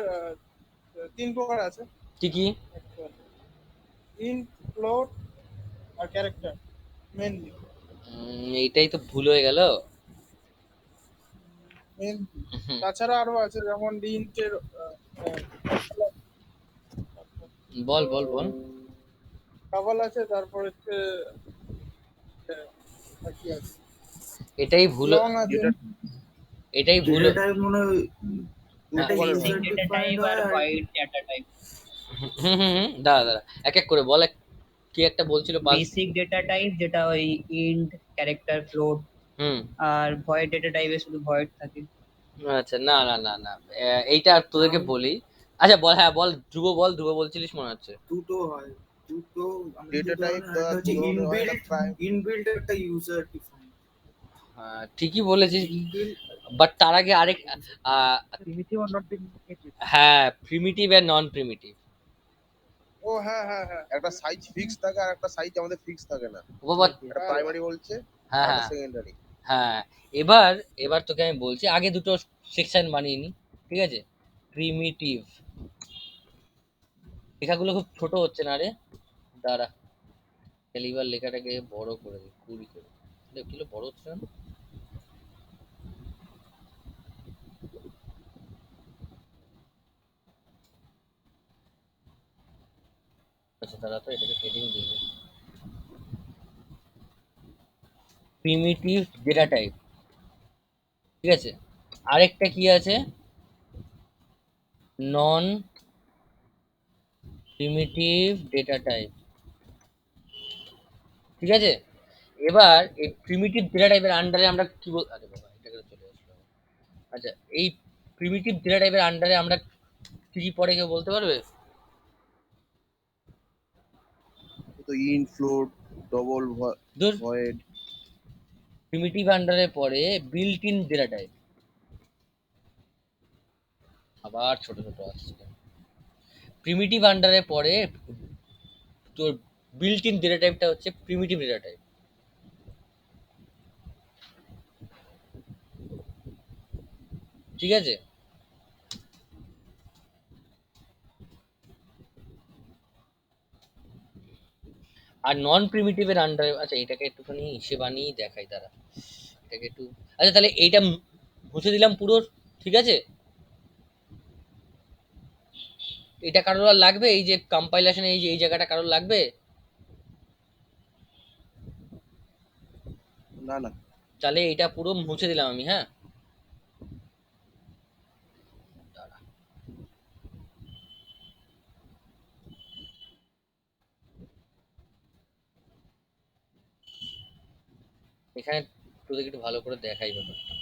3 প্রকার আছে কি কি? ইন্ট, ফ্লোট আর ক্যারেক্টার মেইনলি। এইটাই তো ভুল হয়ে গেল। তাছাড়া আরো আছে যেমন ইন্টের বল বল বল। ডাবল আছে, তারপর হচ্ছে আর কি আছে, এটাই ভুল, লং আছে। এটাই ভুল। ডেটা টাইপ মনে হয় হ্যাঁ। ওটা basic user data defined type আর হয় আর হোয়াইট ডেটা টাইপ। দাঁড়া দাঁড়া, এক এক করে বল। কি একটা বলছিল বেসিক ডেটা টাইপ যেটা ওই ইন্ট, ক্যারেক্টার, ফ্লোট, হুম। আর ভয়েড ডেটা টাইপে শুধু ভয়েড থাকে। আচ্ছা, না না না না, এইটা আর তোদেরকে বলি। আচ্ছা বল, হ্যাঁ বল ধ্রুব, বল ধ্রুব বলছিলিস মনে হচ্ছে। দুটো হয়, দুটো ডেটা টাইপ একটা হচ্ছে দুটো হয়, একটা ইনবিল্ট প্রাইম। ইনবিল্ট একটা ইউজার ডিফাইন্ড। হ্যাঁ ঠিকই বলেছিস, ইনবিল্ট বাট তার আগে আরেক প্রিমিটিভ আর নট প্রিমিটিভ। হ্যাঁ, প্রিমিটিভ আর নন প্রিমিটিভ। ও হ্যাঁ হ্যাঁ হ্যাঁ একটা সাইজ ফিক্স থাকে আর একটা সাইজ আমাদের ফিক্স থাকে না। বাবা, একটা প্রাইমারি বলছে হ্যাঁ আর একটা হ্যাঁ সেকেন্ডারি। হ্যাঁ। এবার এবার তোকে আমি বলছি, আগে দুটো সেকশন বানিয়ে নি, ঠিক আছে? প্রিমিটিভ, লেখাগুলো খুব ছোট হচ্ছে না রে, দাঁড়া তাহলে এবার লেখাটাকে বড় করে দিই, কুড়ি করে। দেখলে বড় হচ্ছে না? আচ্ছা দাঁড়া, তো এটাকে হেডিং দিয়ে দিই, প্রিমিটিভ ডেটা টাইপ, ঠিক আছে? আরেকটা কি আছে, নন প্রিমিটিভ ডেটা টাইপ, ঠিক আছে? এবার এই প্রিমিটিভ ডেটা টাইপের আন্ডারে আমরা কি বল, আরে বাবা এটাকে চলে আসলো। আচ্ছা, এই প্রিমিটিভ ডেটা টাইপের আন্ডারে আমরা কি কি পড়ে, কেউ বলতে পারবে? তো ইন, ফ্লোট, ডবল, দূর, ভয়েড। প্রিমিটিভ আন্ডারে পড়ে বিল্ট ইন ডেটা টাইপ। আবার ছোট ছোট আসছে। প্রিমিটিভ আন্ডারে পড়ে তোর বিল্ট ইন ডেটা টাইপটা হচ্ছে প্রিমিটিভ ডেটা টাইপ, ঠিক আছে? আর নন প্রিমিটিভের আন্ডারে, আচ্ছা এটাকে একটুখানি হিসেব বানিয়ে দেখাই, তারা এটাকে একটু, আচ্ছা তাহলে এইটা মুছে দিলাম পুরো, ঠিক আছে? এটা কারোর আর লাগবে, এই যে কম্পাইলেশন, এই যে এই জায়গাটা কারোর লাগবে? না না। তাহলে এটা পুরো মুছে দিলাম আমি, হ্যাঁ? দাঁড়া। এখানে তোদেরকে একটু ভালো করে দেখাই ব্যাপারটা।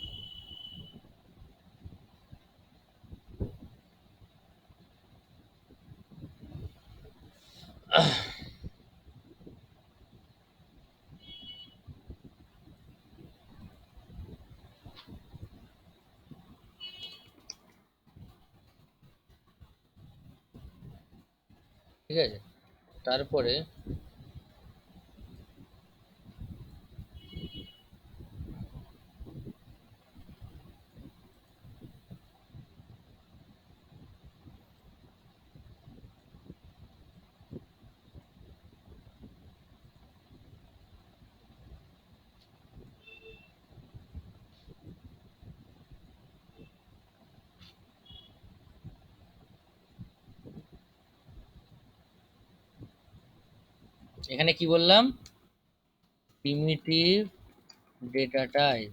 ঠিক আছে? তারপরে এখানে কি বললাম? Primitive data type.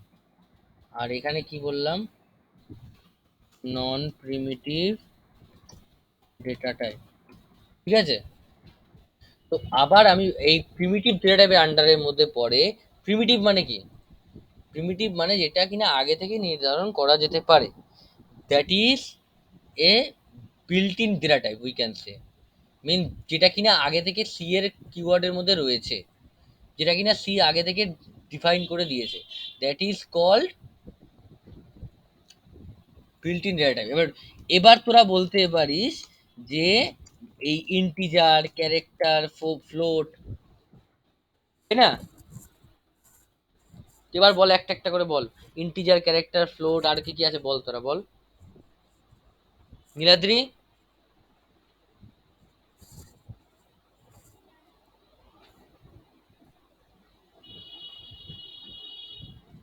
আর এখানে কি বললাম? নন প্রিমিটিভ ডেটা টাইপ। ঠিক আছে? তো আবার আমি এই প্রিমিটিভ ডেটা টাইপের আন্ডারের মধ্যে পড়ে। প্রিমিটিভ মানে কি? প্রিমিটিভ মানে যেটা কিনা আগে থেকে নির্ধারণ করা যেতে পারে। That is a built in data type we can say. Mean যেটা কিনা আগে থেকে সি এর কিওয়ার্ডের মধ্যে রয়েছে, যেটা কিনা সি আগে থেকে ডিফাইন করে দিয়েছে, that is called built in data type. এবার এবার তোরা বলতে পারিস যে এই ইন্টিজার, ক্যারেক্টার, ফ্লোট, তাই না? এবার বল, একটা একটা করে বল। ইন্টিজার, ক্যারেক্টার, ফ্লোট, আর কি কি আছে বল, তোরা বল। নীলাদ্রি?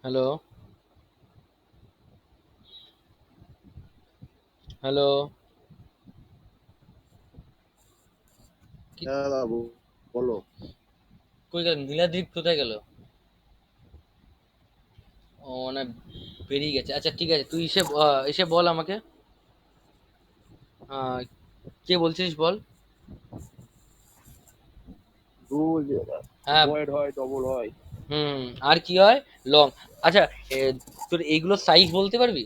হ্যালো? হ্যালো? হ্যাঁ দাদা বলো। কই গেল নীলাদ্রি? কোথায় গেল? ও মানে বেরিয়ে গেছে। আচ্ছা ঠিক আছে, তুই এসে এসে বল আমাকে। কে বলছিস বল। রুল হ্যাঁ। ভয়েড হয়, ডবল হয়। হুম। আর কি হয়? লং। আচ্ছা, তোর এইগুলো সাইজ বলতে পারবি?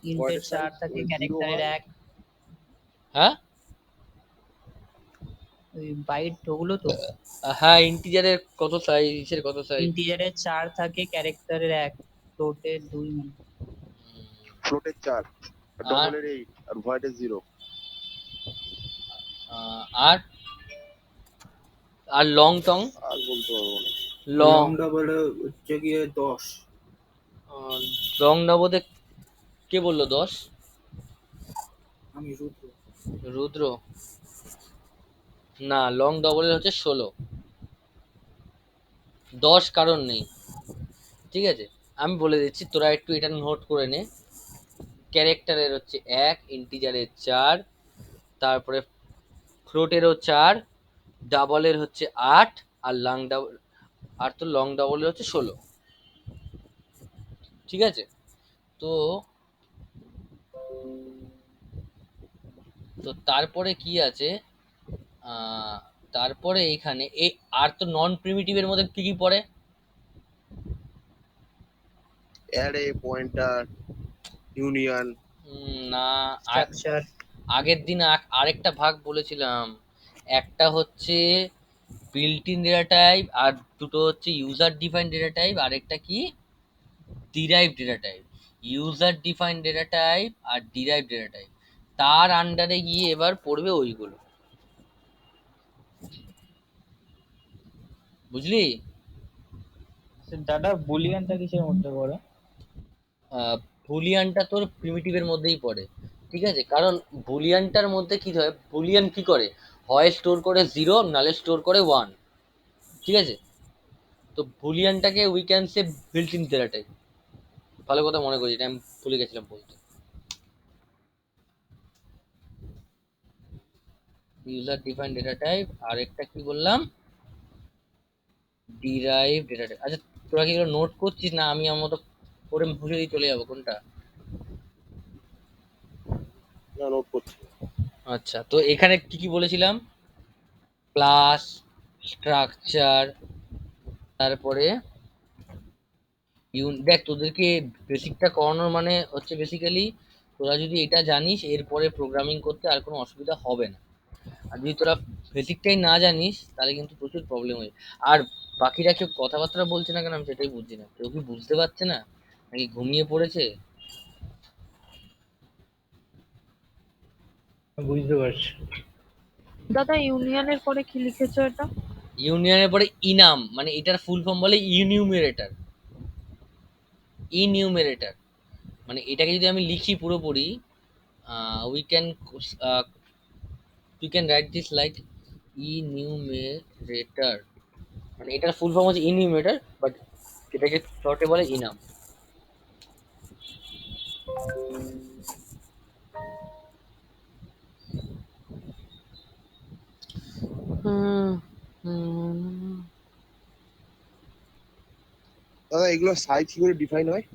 ইন্টের 4 থাকে, ক্যারেক্টারের 1। হ্যাঁ ওই বাইট ওগুলো তো। হ্যাঁ, ইন্টিজারের কত সাইজের কত সাইজ? ইন্টিজারের 4 থাকে, ক্যারেক্টারের 1, ফ্লোটের 2 মানে। ফ্লোটের 4, ডবলের 8 আর ভয়েডের 0। আর আর লং টং? আর বলতে পারবো না। লং ডাবল হচ্ছে গিয়ে 10। লং নবদে কে বললো 10? আমি রুদ্র। রুদ্র? না, লং ডবলের হচ্ছে 16। 10 কারণ নেই। ঠিক আছে, আমি বলে দিচ্ছি, তোরা একটু এটা নোট করে নে। ক্যারেক্টারের হচ্ছে 1, ইন্টিজারের 4, তারপরে ফ্লোটেরও 4, ডাবলের হচ্ছে 8, আর আর তো লং ডাবলের হচ্ছে 16। ঠিক আছে? তো তো তারপরে কি আছে? তারপরে এখানে আর তো নন প্রিমিটিভের মধ্যে কি কি পড়ে? Array, pointer, union. না, স্ট্রাকচার। আগের দিন আরেকটা ভাগ বলেছিলাম। একটা হচ্ছে বিল্ট ইন ডেটা টাইপ, আর দুটো হচ্ছে ইউজার ডিফাইন ডেটা টাইপ, আরেকটা কি derive data type. User define data type আর ডিরাইভ ডেটা টাইপ, তার আন্ডারে গিয়ে এবার পড়বে ওইগুলো। বুঝলি? দাদা বুলিয়ানটা কিসের মধ্যে পড়ে? বুলিয়ানটা তোর প্রিমিটিভের মধ্যেই পড়ে। ঠিক আছে, কারণ বুলিয়ানটার মধ্যে কি হয়, বুলিয়ান কি করে, হয় স্টোর করে 0, নালে স্টোর করে 1। ঠিক আছে? তো বুলিয়ানটাকে we can say built in data type. ভালো কথা মনে করি, এটা আমি ভুলে গেছিলাম বলতে। ইউজার ডিফাইন ডেটা টাইপ, আর একটা কি বললাম, ডিরাইভ ডেটা টাইপ। আচ্ছা, তোরা কি এগুলো নোট করছিস না আমি আমার মতো করে মুছে দিয়ে চলে যাবো, কোনটা? না, নোট করছি। আচ্ছা, তো এখানে কি কি বলেছিলাম? ক্লাস, স্ট্রাকচার, তারপরে দেখ, তোদেরকে বেসিকটা করানোর মানে হচ্ছে বেসিক্যালি তোরা যদি এটা জানিস, এরপরে প্রোগ্রামিং করতে আর কোনো অসুবিধা হবে না। আর যদি তোরা বেসিকটাই না জানিস, তাহলে কিন্তু প্রচুর প্রবলেম হয়। আর বাকিরা কেউ কথাবার্তা বলছে না কেন, আমি সেটাই বুঝছি না। কেউ কি বুঝতে পারছে না, নাকি ঘুমিয়ে পড়েছে? বুঝতে পারছি। দাদা ইউনিয়নের পরে কি লিখেছো এটা? ইউনিয়নের পরে ইনাম, মানে এটার ফুল ফর্ম বলে ইনিউমিরেটর। ইনিউমিরেটর মানে এটাকে যদি আমি লিখি পুরোপুরি, we can we can write this like enumerator, মানে এটার ফুল ফর্ম হচ্ছে ইনিউমিরেটর, বাট এটাকে শর্টে বলে ইনাম। দাদা এগুলো সাইজ কি করে ডিফাইন হয়?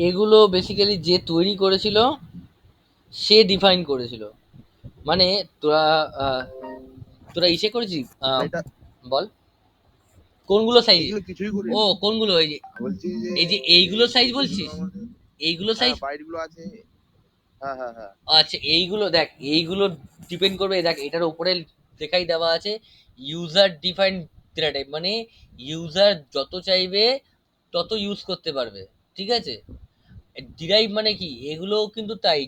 এগুলো বেসিক্যালি যে তৈরি করেছিল সে ডিফাইন করেছিল। মানে তোরা তোরা ইসে করেছিস, মানে এটা বল কোনগুলো সাইজ? এগুলো কিছুই করি ও কোনগুলো, এই যে বলছি যে এই যে এইগুলো সাইজ যেগুলো বলছিস? আমাদের এইগুলো হ্যাঁ সাইজ? বাইট গুলো আছে, হ্যাঁ হ্যাঁ হ্যাঁ। আচ্ছা এইগুলো দেখ, এইগুলো ডিপেন্ড করবে, দেখ এটার উপরে লেখাই দেওয়া আছে ইউজার ডিফাইন্ড ডেটা টাইপ, মানে ইউজার যত চাইবে তত ইউজ করতে পারবে, ঠিক আছে? ডিরাইভ মানে কি, এগুলো কিন্তু তাই,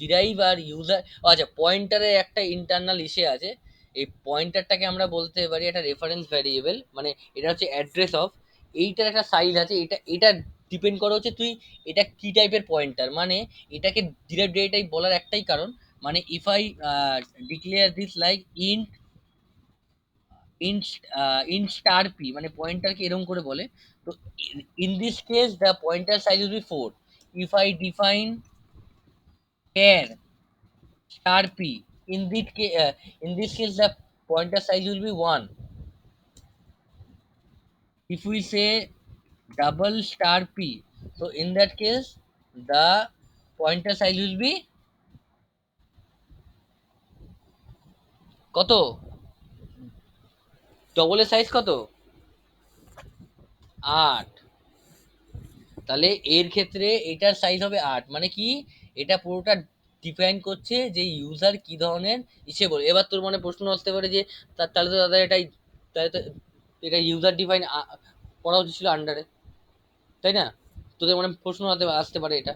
ডিরাইভ আর ইউজার। আচ্ছা পয়েন্টারের একটা ইন্টারনাল ইসে আছে, এই পয়েন্টারটাকে আমরা বলতে পারি একটা রেফারেন্স ভ্যারিয়েবল, মানে এটা হচ্ছে অ্যাড্রেস অফ, এইটার একটা সাইজ আছে, এটা এটা ডিপেন্ড করে হচ্ছে তুই এটা কি টাইপের পয়েন্টার, মানে এটাকে ডিরাইভ ডেটা টাইপ বলার একটাই কারণ, মানে if I declare this like int int int star P, মানে পয়েন্টারকে এরকম করে বলে। তো in this case the pointer size will be 4, if I define char star p, in this case the pointer size will be 1. If we say double star p, so in that case the pointer size will be কত? ডবলের size কত? 8। তাহলে এর ক্ষেত্রে এটার size হবে 8, মানে কি এটা পুরোটা ডিফাইন করছে যে ইউজার কি ধরনের ইসে বলে। এবার তোর মনে প্রশ্ন আসতে পারে যে তাহলে তো দাদা এটাই, তাহলে তো এটা ইউজার ডিফাইন করা উচিত ছিল আন্ডারে, তাই না? তোদের মনে প্রশ্ন আসতে পারে এটা,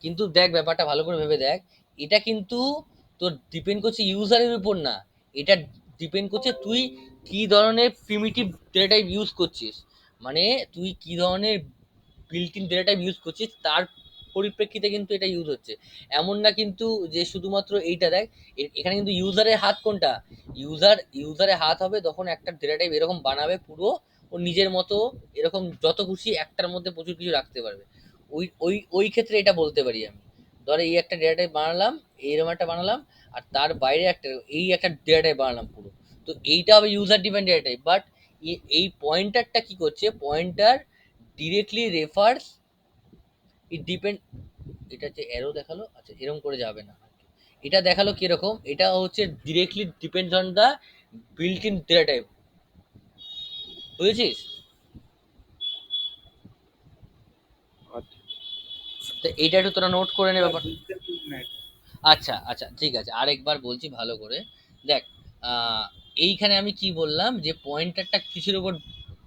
কিন্তু দেখ ব্যাপারটা ভালো করে ভেবে দেখ, এটা কিন্তু তোর ডিপেন্ড করছে ইউজারের উপর না, এটা ডিপেন্ড করছে তুই কি ধরনের প্রিমিটিভ ডেটা টাইপ ইউজ করছিস, মানে তুই কি ধরনের built in data type use করছিস তার পরিপ্রেক্ষিতে কিন্তু এটা ইউজ হচ্ছে। এমন না কিন্তু যে শুধুমাত্র এইটা, দেখ এখানে কিন্তু ইউজারের হাত কোনটা, ইউজারের হাত হবে তখন একটা ডেটা টাইপ এরকম বানাবে পুরো ওর নিজের মতো, এরকম যত খুশি একটার মধ্যে প্রচুর কিছু রাখতে পারবে। ওই ওই ওই ক্ষেত্রে এটা বলতে পারি আমি, ধর এই একটা ডেটা টাইপ বানালাম, এইরকম একটা বানালাম, আর তার বাইরে একটা এই একটা ডেটা টাইপ বানালাম পুরো, তো এইটা হবে user depend data type. But এই পয়েন্টারটা কি করছে, পয়েন্টার ডিরেক্টলি রেফার্স, ইট ডিপেন্ড, এটা যে অ্যারো দেখালো, আচ্ছা এরকম করে যাবে না, এটা দেখালো কিরকম, এটা হচ্ছে directly depends on the built in data type, বুঝেছিস? তো এইটা একটু তোরা নোট করে নে ব্যাপার। বুঝতে পারছি না এটা। আচ্ছা আচ্ছা ঠিক আছে, আরেকবার বলছি ভালো করে দেখ। এইখানে আমি কি বললাম যে পয়েন্টারটা কিসের উপর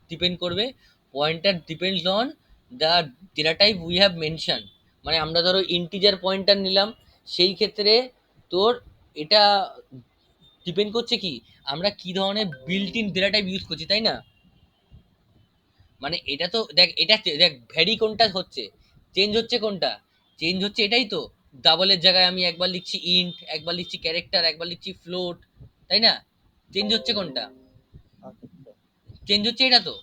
ডিপেন্ড করবে, pointer depends on the data type we have mention, মানে আমরা ধরো ইন্টিজার পয়েন্টার নিলাম, সেই ক্ষেত্রে তোর এটা ডিপেন্ড করছে কি আমরা কি ধরনের built in data type use করছি, তাই না? মানে এটা তো দেখ, এটা দেখ ভ্যারি কোনটা হচ্ছে, চেঞ্জ হচ্ছে কোনটা, চেঞ্জ হচ্ছে এটাই তো, ডাবলের জায়গায় আমি একবার লিখছি ইন্ট, একবার লিখছি ক্যারেক্টার, একবার লিখছি ফ্লোট, তাই না? চেঞ্জ হচ্ছে কোনটা, চেঞ্জ হচ্ছে এটা তো।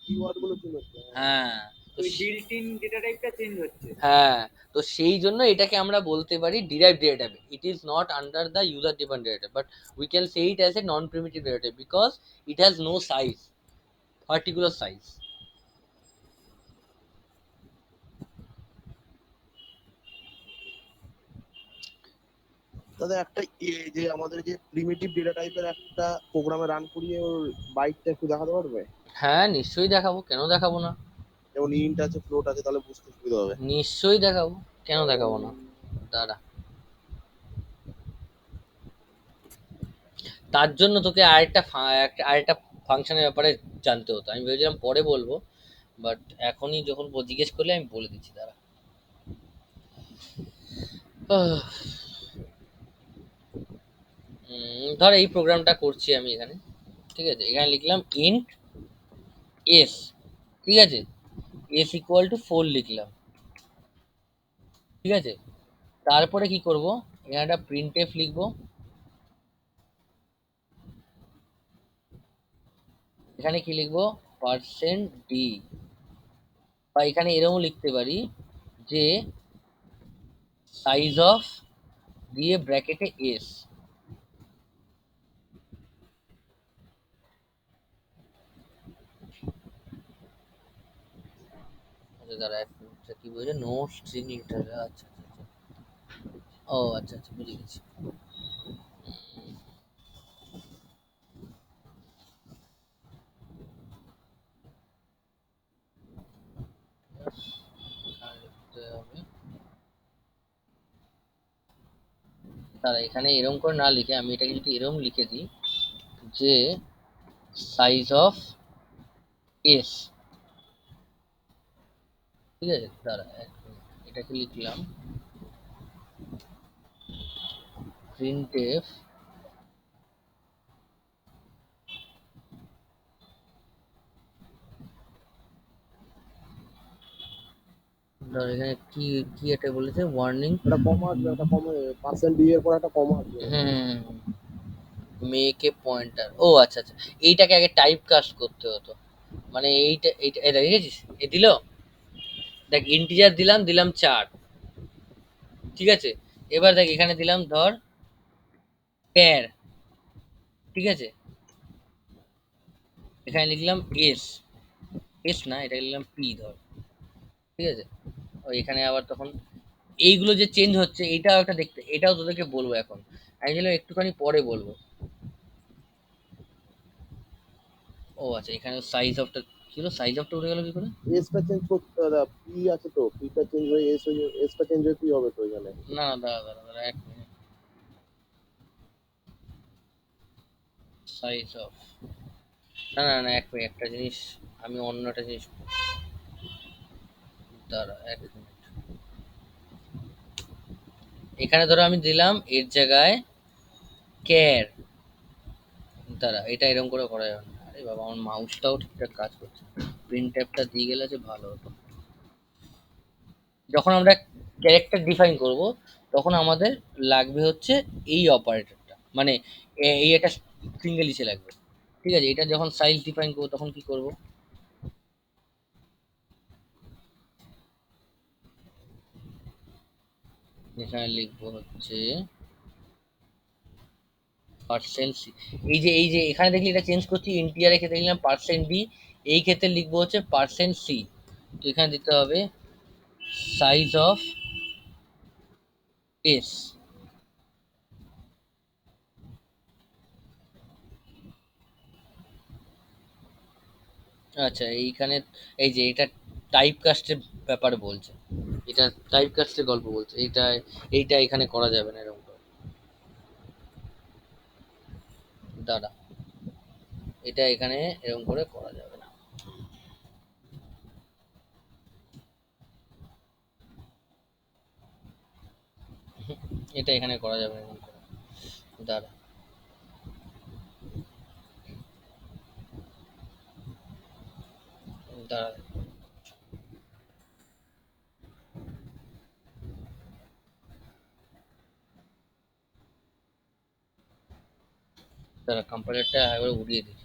কিওয়ার্ড গুলো চেঞ্জ হচ্ছে। হ্যাঁ তো ওই বিল্ট ইন ডেটা টাইপটা চেঞ্জ হচ্ছে। হ্যাঁ, তো সেই জন্য এটাকে আমরা বলতে পারি derive data type, it is not under the user defined data type, but we can say it as a non primitive data type because it has no size, particular size. দাদা একটা যে আমাদের যে প্রিমিটিভ ডেটা টাইপের একটা প্রোগ্রামে run করিয়ে ওর বাইকটা একটু দেখাতে পারবে? হ্যাঁ নিশ্চয়ই দেখাবো, কেন দেখাবো না, যেমন ইন্ট আছে ফ্লোট আছে, তাহলে বুঝতে সুবিধা হবে। নিশ্চয়ই দেখাবো, কেন দেখাবো না। দাঁড়া, তার জন্য তোকে আরেকটা ফাংশনের ব্যাপারে জানতে হতো, আমি ভেবেছিলাম পরে বলবো, বাট এখনই যখন জিজ্ঞেস করলে আমি বলে দিচ্ছি। দাঁড়া, আহ, ধর এই প্রোগ্রামটা করছি আমি এখানে, ঠিক আছে? এখানে লিখলাম ইন্ট এস, ঠিক আছে? এস ইকুয়াল টু 4 লিখলাম, ঠিক আছে? তারপরে কি করব, এখানে একটা প্রিন্ট এফ লিখবো, এখানে কি লিখবো, পার্সেন্ট ডি, বা এখানে এরকম লিখতে পারি যে সাইজ অফ দিয়ে ব্র্যাকেটে এস। আচ্ছা দাঁড়া এক মিনিট, কি বলছে, নো স্ট্রিং ইন্টার, আচ্ছা আচ্ছা আচ্ছা। ও আচ্ছা আচ্ছা, বুঝে গেছি। এখানে লিখতে হবে, দাঁড়া এখানে এরকম করে না লিখে আমি এটা কিন্তু এরকম লিখে দিই যে সাইজ অফ এস, ঠিক আছে? দাঁড়া এক মিনিট, এটাকে লিখলাম প্রিন্টএফ ধর এখানে কি কি এটা বলেছে, ওয়ার্নিং, একটা কমা আসবে, একটা কমা পার্সেন্ট ডি এর পর একটা কমা আসবে। হুম, মেক এ পয়েন্টার, ও আচ্ছা আচ্ছা, এইটাকে আগে টাইপ কাস্ট করতে হতো, মানে এইটা এইটা এটা দেখেছিস, এ দিল, দেখ ইন্টিজার দিলাম, দিলাম 4, ঠিক আছে? এবার দেখ এখানে দিলাম ধর প্যার, ঠিক আছে? এখানে লিখলাম এস, এস না এটা লিখলাম পি ধর, ঠিক আছে? ও এখানে আবার তখন এইগুলো যে চেঞ্জ হচ্ছে এটাও একটা দেখতে, এটাও তোদেরকে বলবো এখন, আমি বললাম একটুখানি পরে বলবো। ও আচ্ছা, এখানে সাইজ অফটা কি হলো, সাইজ অফটা উঠে গেল কি করে? এসটা চেঞ্জ করতে দাদা, পি আছে তো, পিটা চেঞ্জ হয়ে এস হয়ে, এসটা চেঞ্জ হয়ে পি হবে তো এখানে। না না দাঁড়া দাঁড়া দাঁড়া এক মিনিট, সাইজ অফ, না না না এক মিনিট, একটা জিনিস আমি অন্য একটা জিনিস, দাঁড়া এক মিনিট, এখানে ধরো আমি দিলাম এর জায়গায় ক্যার, দাঁড়া এটা এরকম করে করা যাবে না, আরে বাবা আমার মাউসটাও ঠিকঠাক কাজ করছে, প্রিন্ট ট্যাবটা দিয়ে গেলে যে ভালো হতো। যখন আমরা ক্যারেক্টার ডিফাইন করব তখন আমাদের লাগবে হচ্ছে এই অপারেটরটা, মানে এই একটা সিঙ্গেল ইসে লাগবে, ঠিক আছে? এটা যখন সাইজ ডিফাইন করবো তখন কি করব, এখানে লিখবো হচ্ছে পার্সেন্ট সি, এই যে এখানে দেখলি এটা চেঞ্জ করছি, ইন্টিজারে ক্ষেত্রে লিখলাম পার্সেন্ট ডি, এই ক্ষেত্রে লিখবো হচ্ছে পার্সেন্ট সি, তো এখানে দিতে হবে সাইজ অফ এস, আচ্ছা এইখানে এই যে এটা টাইপ কাস্টের ব্যাপার বলছে, এটা টাইপ কাস্টের গল্প বলছে, এইটা এখানে করা যাবে না এরকম করে, দাঁড়া এটা এখানে এরকম করে করা যাবে না, এটা এখানে করা যাবে না এরকম করে, দাঁড়া দাঁড়া দাঁড়া কম্পাইলারটা একবার উড়িয়ে দিই,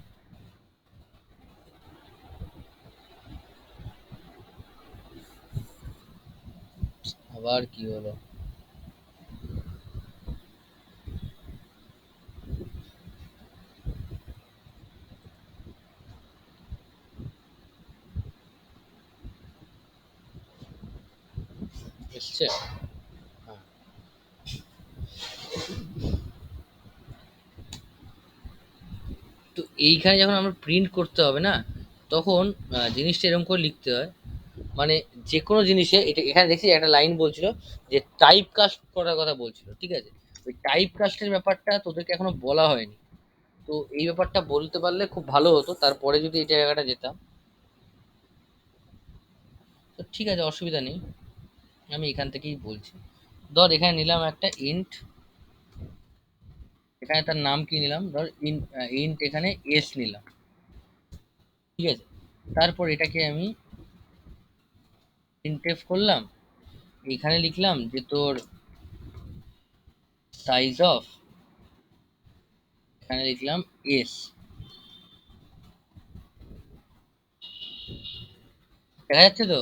আবার কি হলো, এসছে, হ্যাঁ তো এইখানে যখন আমরা প্রিন্ট করতে হবে না, তখন জিনিসটা এরকম করে লিখতে হয়, মানে যে কোনো জিনিসে এটা এখানে দেখছি একটা লাইন বলছিল যে টাইপ কাস্ট করার কথা বলছিল, ঠিক আছে? ওই টাইপ কাস্টের ব্যাপারটা তোদেরকে এখনো বলা হয়নি, তো এই ব্যাপারটা বলতে পারলে খুব ভালো হতো, তারপরে যদি এই জায়গাটা যেতাম, তো ঠিক আছে অসুবিধা নেই, আমি এখান থেকেই বলছি ধর এখানে নিলাম একটা ইন্ট, এখানে তার নাম কি নিলাম, ধর ইন্ট এখানে এস নিলাম, ঠিক আছে। তারপর এটাকে আমি প্রিন্টএফ করলাম, এখানে লিখলাম যে তোর সাইজ অফ, এখানে লিখলাম এস, দেখা যাচ্ছে তো?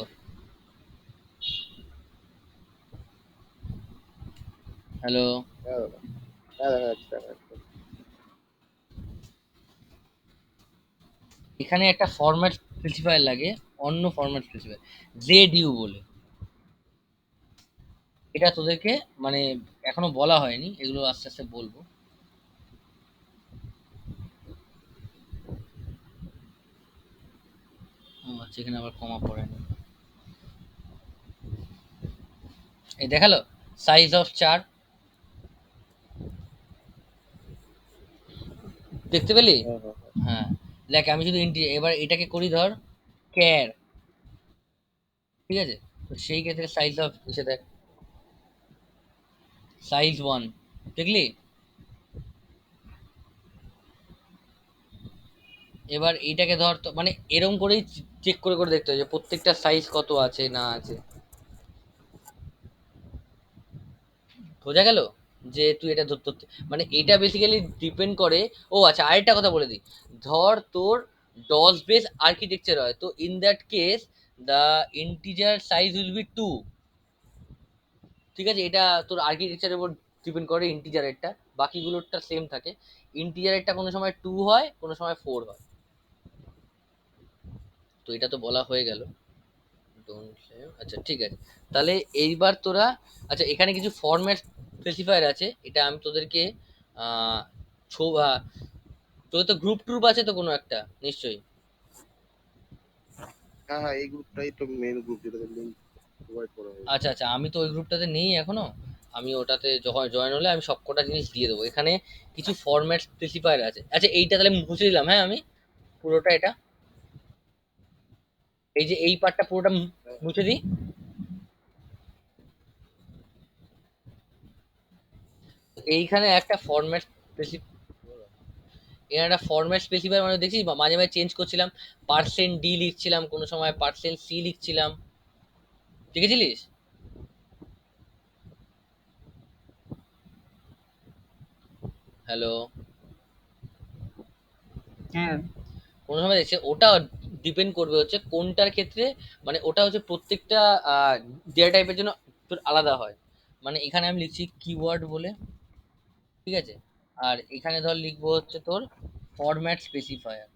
হ্যালো, হ্যাঁ দাদা, হ্যাঁ দেখা যাচ্ছে দেখা যাচ্ছে। এখানে একটা ফরম্যাট স্পেসিফায়ার লাগে, অন্য ফরম্যাট স্পেসিফায়ার ZU বলে, এটা তোদেরকে মানে এখনো বলা হয়নি, এগুলো আস্তে আস্তে বলবো। আচ্ছা এখানে আবার কমা পড়েনি, এই দেখালো সাইজ অফ 4, দেখতে পেলি? হ্যাঁ হ্যাঁ হ্যাঁ। হ্যাঁ, দেখ আমি শুধু এবার এটাকে করি ধর ক্যার, ঠিক আছে। তো সেই ক্ষেত্রে সাইজ অফ এসে দেখ সাইজ 1, দেখলি? এবার এইটাকে ধর, তো মানে এরকম করেই চেক করে করে দেখতে হবে যে প্রত্যেকটা সাইজ কত আছে না আছে, বোঝা গেল? যে তুই এটা মানে এটা বেসিক্যালি ডিপেন্ড করে। ও আচ্ছা, আরেকটা কথা বলে দিই, ধর তোর ডস বেস আর্কিটেকচার হয়, তো in that case the integer size will be 2, ঠিক আছে। এটা তোর আর্কিটেকচারের উপর ডিপেন্ড করে ইন্টিজারেরটা, বাকিগুলোরটা সেম থাকে। ইন্টিজারেরটা কোনো সময় 2 হয়, কোনো সময় 4 হয়। তো এটা তো বলা হয়ে গেল, আচ্ছা ঠিক আছে। তাহলে এইবার তোরা, আচ্ছা এখানে কিছু ফরম্যাট স্পেসিফায়ার আছে, এটা আমি তোদেরকে আহ, তোদের তো গ্রুপ ট্রুপ আছে তো কোনো একটা নিশ্চয়ই। হ্যাঁ হ্যাঁ, এই গ্রুপটাই তো মেন গ্রুপ, যেটাতে লিঙ্ক প্রোভাইড করা হয়েছে। আচ্ছা আচ্ছা, আমি তো ওই গ্রুপটাতে নেই এখনো, আমি ওটাতে যখন জয়েন হলে আমি সবকটা জিনিস দিয়ে দেবো। এখানে কিছু ফরম্যাট স্পেসিফায়ার আছে। আচ্ছা এইটা তাহলে মুছে দিলাম, হ্যাঁ আমি পুরোটা এটা, এই যে এই পার্টটা পুরোটা মুছে দিই। এইখানে একটা ফরম্যাট এর একটা ফরম্যাট স্পেসিফায়ার মানে দেখছিস, মাঝে মাঝে চেঞ্জ করছিলাম, %d লিখছিলাম, কোনো সময় %c লিখছিলাম, দেখেছিলিস? হ্যালো, হ্যাঁ কোনো সময় দেখছে, ওটা ডিপেন্ড করবে হচ্ছে কোনটার ক্ষেত্রে, মানে ওটা হচ্ছে প্রত্যেকটা ডেটা টাইপের জন্য তোর আলাদা হয়। মানে এখানে আমি লিখছি কিওয়ার্ড বলে, ঠিক আছে। আর এখানে ধর লিখবো হচ্ছে তোর ফরম্যাট স্পেসিফায়ার।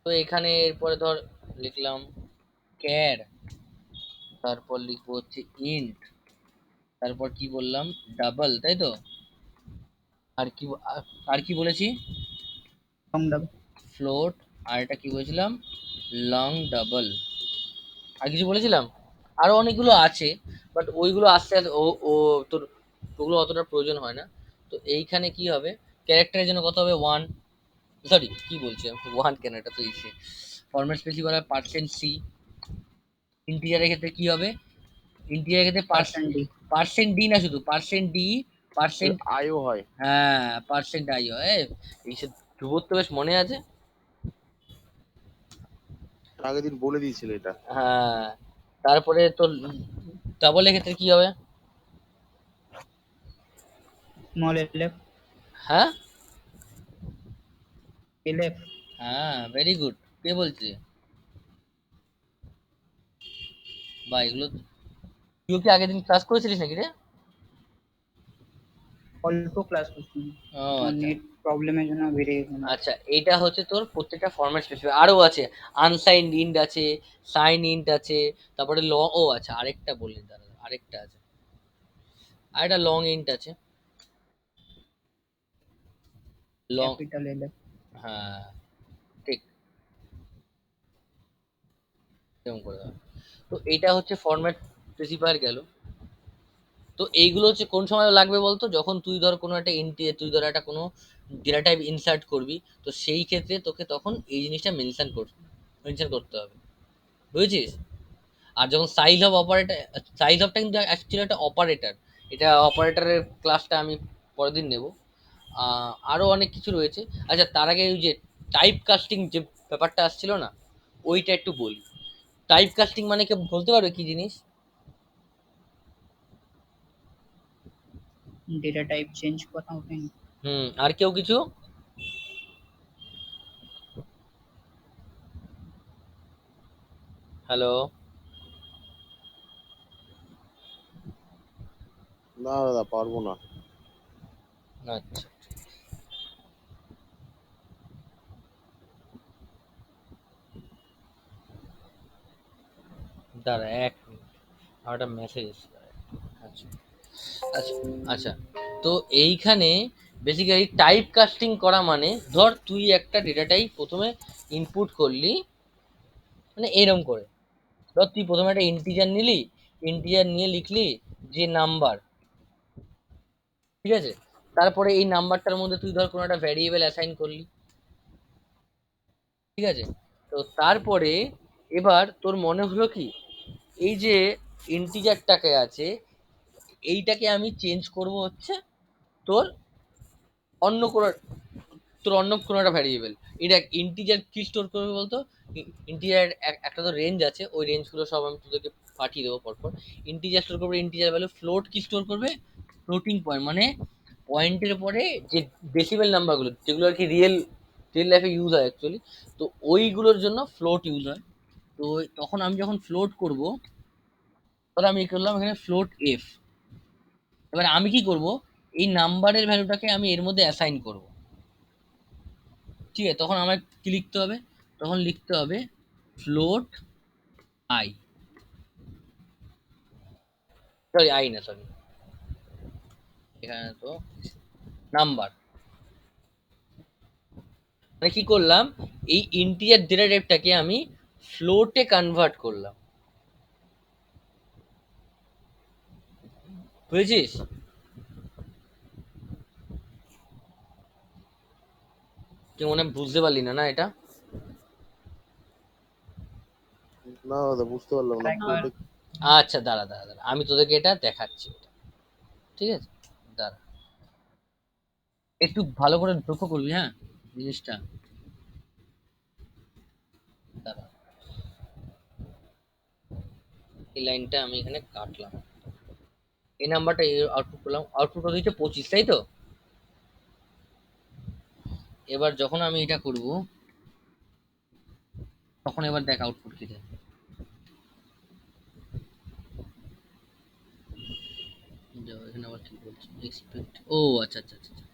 তো এখানে এরপরে ধর লিখলাম ক্যার, তারপর লিখবো হচ্ছে ইন্ট, তারপর কি বললাম ডাবল, তাই তো? আর কি আর কি বলেছি? Long double. ফ্লোট, আর এটা কি বলেছিলাম? Long double. আর কিছু বলেছিলাম? আরো অনেকগুলো আছে, বাট ওইগুলো আস্তে আস্তে ও তোর ওগুলো অতটা প্রয়োজন হয় না। তো এইখানে কি হবে, ক্যারেক্টারের জন্য কত হবে 1, সরি কি বলছি আমি, 1 কেন, এটা তো ইসে ফরম্যাট স্পেসিফায়ার %c। ইন্টিজারের ক্ষেত্রে কি হবে, ইন্টিজারের ক্ষেত্রে %d না, শুধু %d, পার্সেন্ট, আইও হয়। হ্যাঁ %i হয়। এই সব ধ্রুবত তো বেশ মনে আছে। আগের দিন বলে দিয়েছিল এটা। হ্যাঁ, তারপরে তো ডাবলের ক্ষেত্রে কি হবে? Small LF. হ্যাঁ এলএফ। হ্যাঁ, ভেরি গুড। কে বলছে? বা এগুলো তুইও কি আগের দিন ক্লাস করেছিলিস নাকি রে? অল্প ক্লাস করছি, ও আচ্ছা নেট প্রবলেমের জন্য বেরিয়ে গেছে না। আচ্ছা, এটা হচ্ছে তোর প্রত্যেকটা ফরম্যাট স্পেসিফাই। আরো আছে, আনসাইন্ড ইন্ট আছে, সাইন ইন্ট আছে, তারপরে ও আচ্ছা আরেকটা বললি, দাঁড়া আরেকটা আছে, আরেকটা লং ইন্ট আছে, লং, ক্যাপিটাল এলএফ। হ্যাঁ ঠিক, এরকম করে দেওয়া। তো এইটা হচ্ছে ফরম্যাট স্পেসিফায়ার গেল। তো এইগুলো হচ্ছে কোন সময় লাগবে বলতো, যখন তুই ধর কোনো একটা তুই ধর একটা কোনো ডেটা টাইপ ইনসার্ট করবি, তো সেই ক্ষেত্রে তোকে তখন এই জিনিসটা মেনশন করতে হবে, বুঝেছিস? আর যখন সাইজ অফটা কিন্তু অ্যাকচুয়ালি একটা অপারেটর, এটা অপারেটরের ক্লাসটা আমি পরের দিন নেব। আরও অনেক কিছু রয়েছে। আচ্ছা তার আগে ওই যে টাইপ কাস্টিং যে ব্যাপারটা আসছিল না, ওইটা একটু বলি। টাইপ কাস্টিং মানে কি বলতে পারবে কি জিনিস? ডেটা টাইপ চেঞ্জ করা ওটাই। আর কেউ কিছু? হ্যালো? না দাদা পারবো না। আচ্ছা দাঁড়া এক মিনিট, আমার একটা মেসেজ এসেছে। আচ্ছা আচ্ছা আচ্ছা, তো এইখানে বেসিক্যালি টাইপ কাস্টিং করা মানে ধর তুই একটা ডেটা টাইপ প্রথমে ইনপুট করলি, মানে এরম করে ধর তুই প্রথমে একটা ইন্টিজার নিলি, ইন্টিজার নিয়ে লিখলি যে নাম্বার, ঠিক আছে? তারপরে এই নাম্বারটার মধ্যে তুই ধর কোনো একটা ভ্যারিয়েবল অ্যাসাইন করলি, ঠিক আছে? তো তারপরে এবার তোর মনে হলো কি এই যে ইন্টিজারটাকে আছে এইটাকে আমি চেঞ্জ করব হচ্ছে তোর অন্য কোনো অন্য কোনো একটা ভ্যারিয়েবল। এটা ইন্টিজার কি স্টোর করবে বলতো? ইন্টিজার একটা তো রেঞ্জ আছে, ওই রেঞ্জগুলো সব আমি তোদেরকে পাঠিয়ে দেবো পরপর। ইন্টিজার স্টোর করবে ইন্টিজার ভ্যালু, ফ্লোট কি স্টোর করবে? ফ্লোটিং পয়েন্ট, মানে পয়েন্টের পরে যে ডেসিমেল নাম্বারগুলো যেগুলো আর কি রিয়েল লাইফে ইউজ হয় অ্যাকচুয়ালি, তো ওইগুলোর জন্য ফ্লোট ইউজ হয়। তো তখন আমি যখন ফ্লোট করব, তাহলে আমি করলাম এখানে ফ্লোট এফ। এবার আমি কি করব, এই নাম্বারের ভ্যালুটাকে আমি এর মধ্যে অ্যাসাইন করব, ঠিক আছে? তখন আমার কি লিখতে হবে? তখন লিখতে হবে ফ্লোট আই, সরি আই না, সরি এখানে তো নাম্বার। মানে কি করলাম, এই ইন্টিজার ডেটা টাইপটাকে আমি ফ্লোটে কনভার্ট করলাম, বুঝেছিস? তুই মনে হয় বুঝতে পারলি না, না এটা? না দাদা বুঝতে পারলাম না আরেকবার। পুরোটা। আচ্ছা দাঁড়া দাঁড়া দাঁড়া, আমি তোদেরকে এটা দেখাচ্ছি, ঠিক আছে? দাঁড়া একটু ভালো করে লক্ষ্য করবি, হ্যাঁ জিনিসটা। দাঁড়া, এই লাইনটা আমি এখানে কাটলাম, এই নাম্বারটা আউটপুট করলাম, আউটপুট হচ্ছে 25, তাই তো? এবার যখন আমি এটা করব, তখন এবার দেখ আউটপুট কি দেয়। যাও, এখানে আবার কি বলছে এক্সপেক্ট, ও আচ্ছা আচ্ছা আচ্ছা আচ্ছা।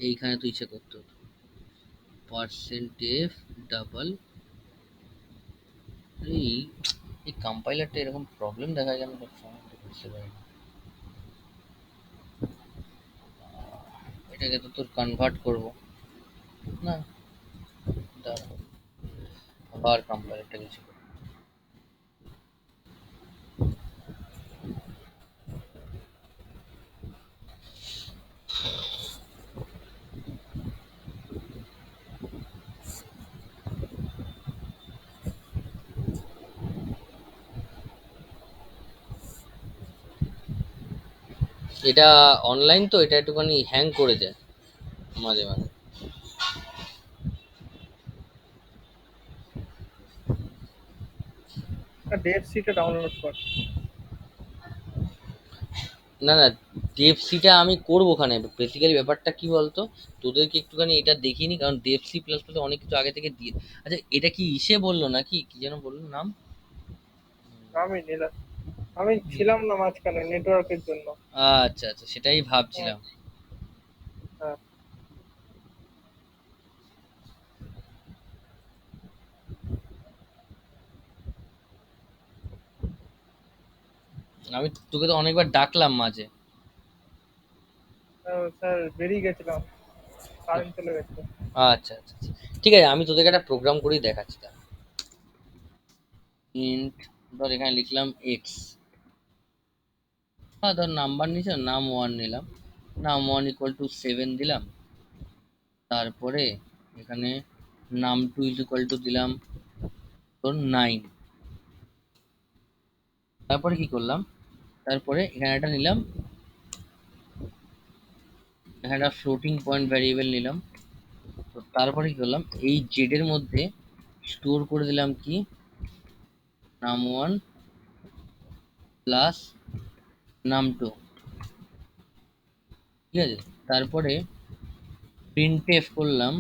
এইখানে তো ইচ্ছে করতে হতো পার্সেন্টেজ ডাবল। এই এই কম্পাইলারটা এরকম প্রবলেম দেখা যায়, আমি সবসময় বুঝতে পারি না। এটাকে তো তোর কনভার্ট করব না, দাঁড়া আবার কম্পাইলারটা কিছু করব। এটা অনলাইন তো, এটা একটুখানি হ্যাং করে যায় মাঝে মাঝে। ডেট সিটে ডাউনলোড কর। না না, ডেপসিটা আমি করবো ওখানে। বেসিক্যালি ব্যাপারটা কি বলতো, তোদেরকে একটুখানি এটা দেখিনি, কারণ ডেপসি প্লাস প্লাস অনেক কিছু আগে থেকে দিয়ে। আচ্ছা এটা কি ইসে বললো নাকি, কি যেন বললো নাম? আমি নিলাম, আমি ছিলাম না মাঝখানে নেটওয়ার্কের জন্য। আচ্ছা আচ্ছা, সেটাই ভাবছিলাম। হ্যাঁ। আমি তোকে তো অনেকবার ডাকলাম মাঝে। স্যার বেরিয়ে গেছিলাম, কারেন্ট চলে গেছে। আচ্ছা আচ্ছা আচ্ছা, ঠিক আছে, আমি তোদেরকে একটা প্রোগ্রাম করেই দেখাচ্ছি। তাহলে ইন্ট ধর এখানে লিখলাম এক্স, হ্যাঁ ধর নাম্বার নিচে নাম 1 নিলাম, নাম 1 ইকুয়াল টু 7 দিলাম। তারপরে এখানে নাম 2 ইকুয়াল টু দিলাম তোর 9, তারপরে কি করলাম, তারপরে এখানে একটা নিলাম, এখানে একটা ফ্লোটিং পয়েন্ট ভ্যারিয়েবল নিলাম। তো তারপরে কি করলাম, এই জেড এর মধ্যে স্টোর করে দিলাম কি num1 প্লাস num2, ঠিক আছে। তারপরে printf করলাম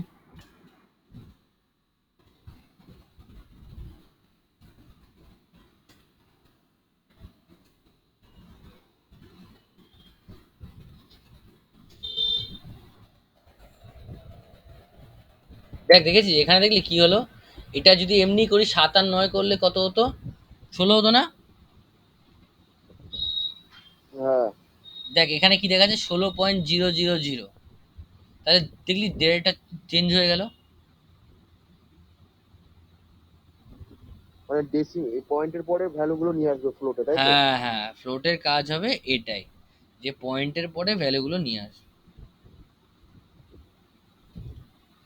দেখ, দেখেছিস এখানে দেখলি কি হলো, এটা যদি এমনি করি 7 আর 9 করলে কত হতো, 16 হতো না? হ্যাঁ দেখ এখানে কি দেখাচ্ছে 16.000, তাহলে দেখলি ডেটা চেঞ্জ হয়ে গেল। মানে পয়েন্টের পরে ভ্যালু গুলো নিয়ে আসবে ফ্লোটে, তাই তো? হ্যাঁ হ্যাঁ, ফ্লোটের কাজ হবে এটাই, যে পয়েন্টের পরে ভ্যালুগুলো নিয়ে আসবে।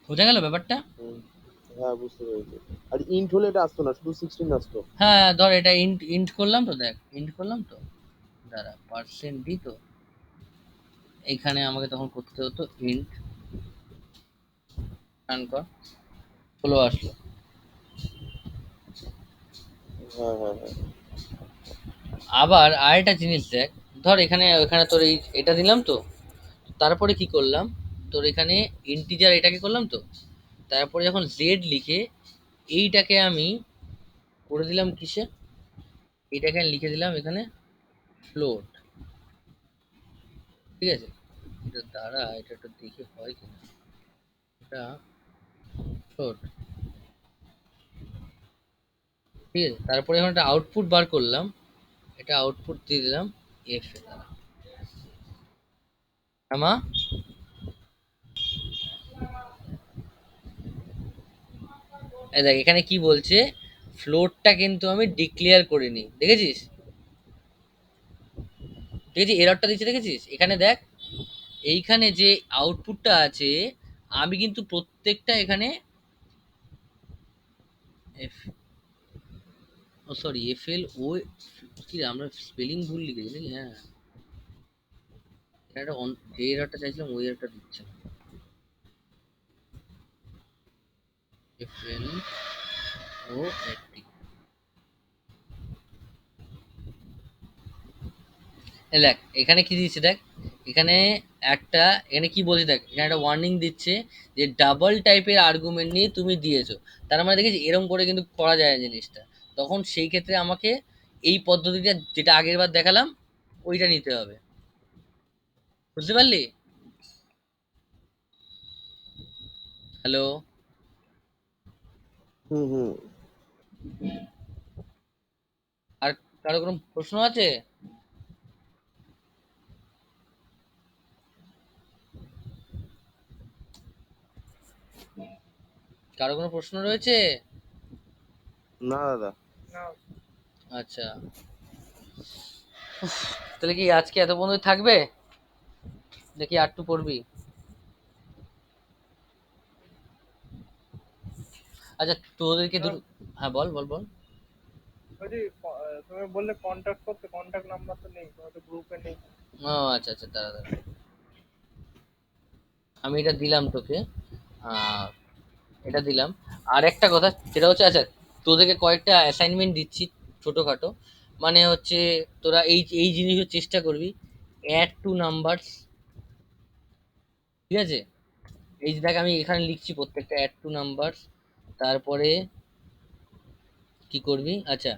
বোঝা গেল ব্যাপারটা? হ্যাঁ বুঝতে পেরেছি। আর ইন্ট হলে এটা আসতো না, শুধু 16 আসতো। হ্যাঁ ধর এটা ইন্ট ইন্ট করলাম তো, দেখ ইন্ট করলাম তো, দাঁড়া পার্সেন্ট ডি, তো এখানে আমাকে তখন করতে হতো ইন্ট, রান কর, 16 আসলো। হ্যাঁ হ্যাঁ হ্যাঁ। আবার আরেকটা জিনিস দেখ, ধর এখানে ওখানে তোর এই এটা দিলাম তো, তারপরে কি করলাম, তোর এখানে ইন্টিজার এটাকে করলাম তো, তারপরে যখন জেড লিখে এইটাকে আমি করে দিলাম কিসে, এইটাকে আমি লিখে দিলাম এখানে ফ্লোট, ঠিক আছে। এটা দ্বারা এটা একটু দেখে হয় কিনা, এটা ফ্লোট, ঠিক আছে। তারপরে এখন একটা আউটপুট বার করলাম, এটা আউটপুট দিয়ে দিলাম এফ এ দ্বারা, আমা এই দেখ এখানে কি বলছে, ফ্লোটটা কিন্তু আমি ডিক্লেয়ার করিনি, দেখেছিস? দেখেছিস এররটা দিচ্ছে, দেখেছিস এখানে দেখ, এইখানে যে আউটপুটটা আছে আমি কিন্তু প্রত্যেকটা এখানে এফ, ও সরি এফ এল ও, কি রে, আমরা স্পেলিং ভুল লিখেছি নাকি? হ্যাঁ, এখানে একটা যে এররটা চাইছিলাম ওই এররটা দিচ্ছে না, এফ এল ও এফ, দেখ এখানে কি দিচ্ছে, দেখ এখানে একটা, এখানে কি বলছে দেখ, এখানে একটা ওয়ার্নিং দিচ্ছে যে ডাবল টাইপের আর্গুমেন্ট নিয়ে তুমি দিয়েছো, তার মানে দেখেছি এরকম করে কিন্তু করা যায় না জিনিসটা, তখন সেই ক্ষেত্রে আমাকে এই পদ্ধতিটা যেটা আগের বার দেখালাম ওইটা নিতে হবে, বুঝতে পারলি? হ্যালো, হুম হুম। আর কারো কোনো প্রশ্ন আছে? কারো কোনো প্রশ্ন রয়েছে? না দাদা। না আচ্ছা, তাহলে কি আজকে এত পর্যন্ত থাকবে, নাকি আর একটু পড়বি? আচ্ছা তোদেরকে দুটো, হ্যাঁ বল বল বল। বলছি তুমি বললে কন্ট্যাক্ট করতে, কন্ট্যাক্ট নাম্বার তো নেই, তোমাদের গ্রুপে নেই। ও আচ্ছা আচ্ছা, দাঁড়া দাঁড়া, আমি এটা দিলাম তোকে, আহ, এটা দিলাম। আর একটা কথা সেটা হচ্ছে, আচ্ছা তোদেরকে কয়েকটা অ্যাসাইনমেন্ট দিচ্ছি ছোটোখাটো, মানে হচ্ছে তোরা এই এই জিনিসগুলো চেষ্টা করবি, অ্যাড টু নাম্বারস, ঠিক আছে। এই যে দেখ আমি এখানে লিখছি প্রত্যেকটা অ্যাড টু নাম্বারস, তারপরে কি করবি, আচ্ছা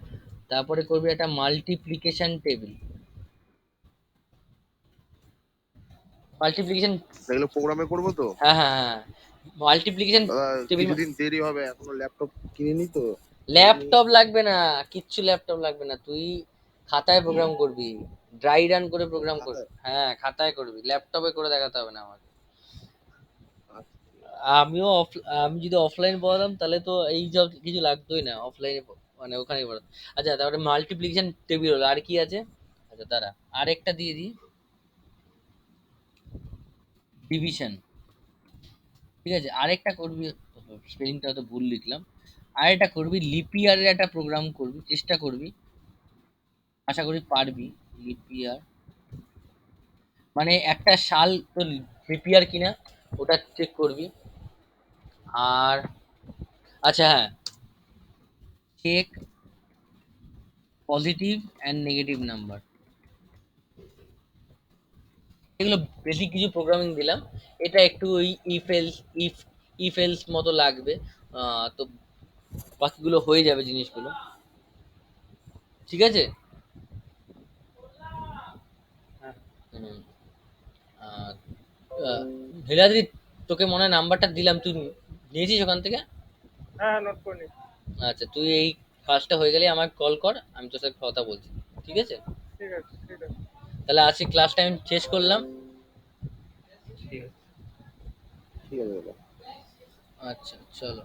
তারপরে করবি একটা মাল্টিপ্লিকেশন টেবিল, মাল্টিপ্লিকেশন, এগুলো প্রোগ্রামে করবো তো? হ্যাঁ হ্যাঁ হ্যাঁ, মাল্টিপ্লিকেশন দাদা টেবিল। কিছুদিন দেরি হবে, এখনো ল্যাপটপ কিনিনি তো। ল্যাপটপ লাগবে না, কিচ্ছু ল্যাপটপ লাগবে না, তুই খাতায় প্রোগ্রাম করবি, ড্রাই রান করে প্রোগ্রাম করবি, খাতায়? হ্যাঁ খাতায় করবি, ল্যাপটপে করে দেখাতে হবে না আমাকে। আচ্ছা। আমিও আমি যদি অফলাইন পড়াতাম তাহলে তো এই সব কিছু লাগতোই না, অফলাইনে মানে ওখানেই পড়াতাম। আচ্ছা তারপরে মাল্টিপ্লিকেশন টেবিল হলো, আর কি আছে, আচ্ছা তারা আরেকটা দিয়ে দিই, ডিভিশন, ঠিক আছে। আরেকটা করবি, স্পেলিংটা হয়তো ভুল লিখলাম, আরেকটা করবি লিপিয়ারের একটা প্রোগ্রাম করবি, চেষ্টা করবি, আশা করি পারবি। লিপ ইয়ার মানে একটা সাল তো লিপ ইয়ার কিনা ওটা চেক করবি। আর আচ্ছা হ্যাঁ, check positive and negative number. এগুলো বেসিক কিছু প্রোগ্রামিং দিলাম, এটা একটু ওই ইফ এলস মতো লাগবে। তো বাকিগুলো হয়ে যাবে জিনিসগুলো, ঠিক আছে। হুম, আর নীলাদ্রি, তোকে মনে হয় নাম্বারটা দিলাম, তুই নিয়েছিস ওখান থেকে? হ্যাঁ নোট করে নি। আচ্ছা, তুই এই কাজটা হয়ে গেলে আমাকে কল কর, আমি তোর সাথে কথা বলছি, ঠিক আছে। ঠিক আছে ঠিক আছে। তাহলে আজকে ক্লাস টাইম শেষ করলাম। ঠিক আছে দাদা। আচ্ছা চলো।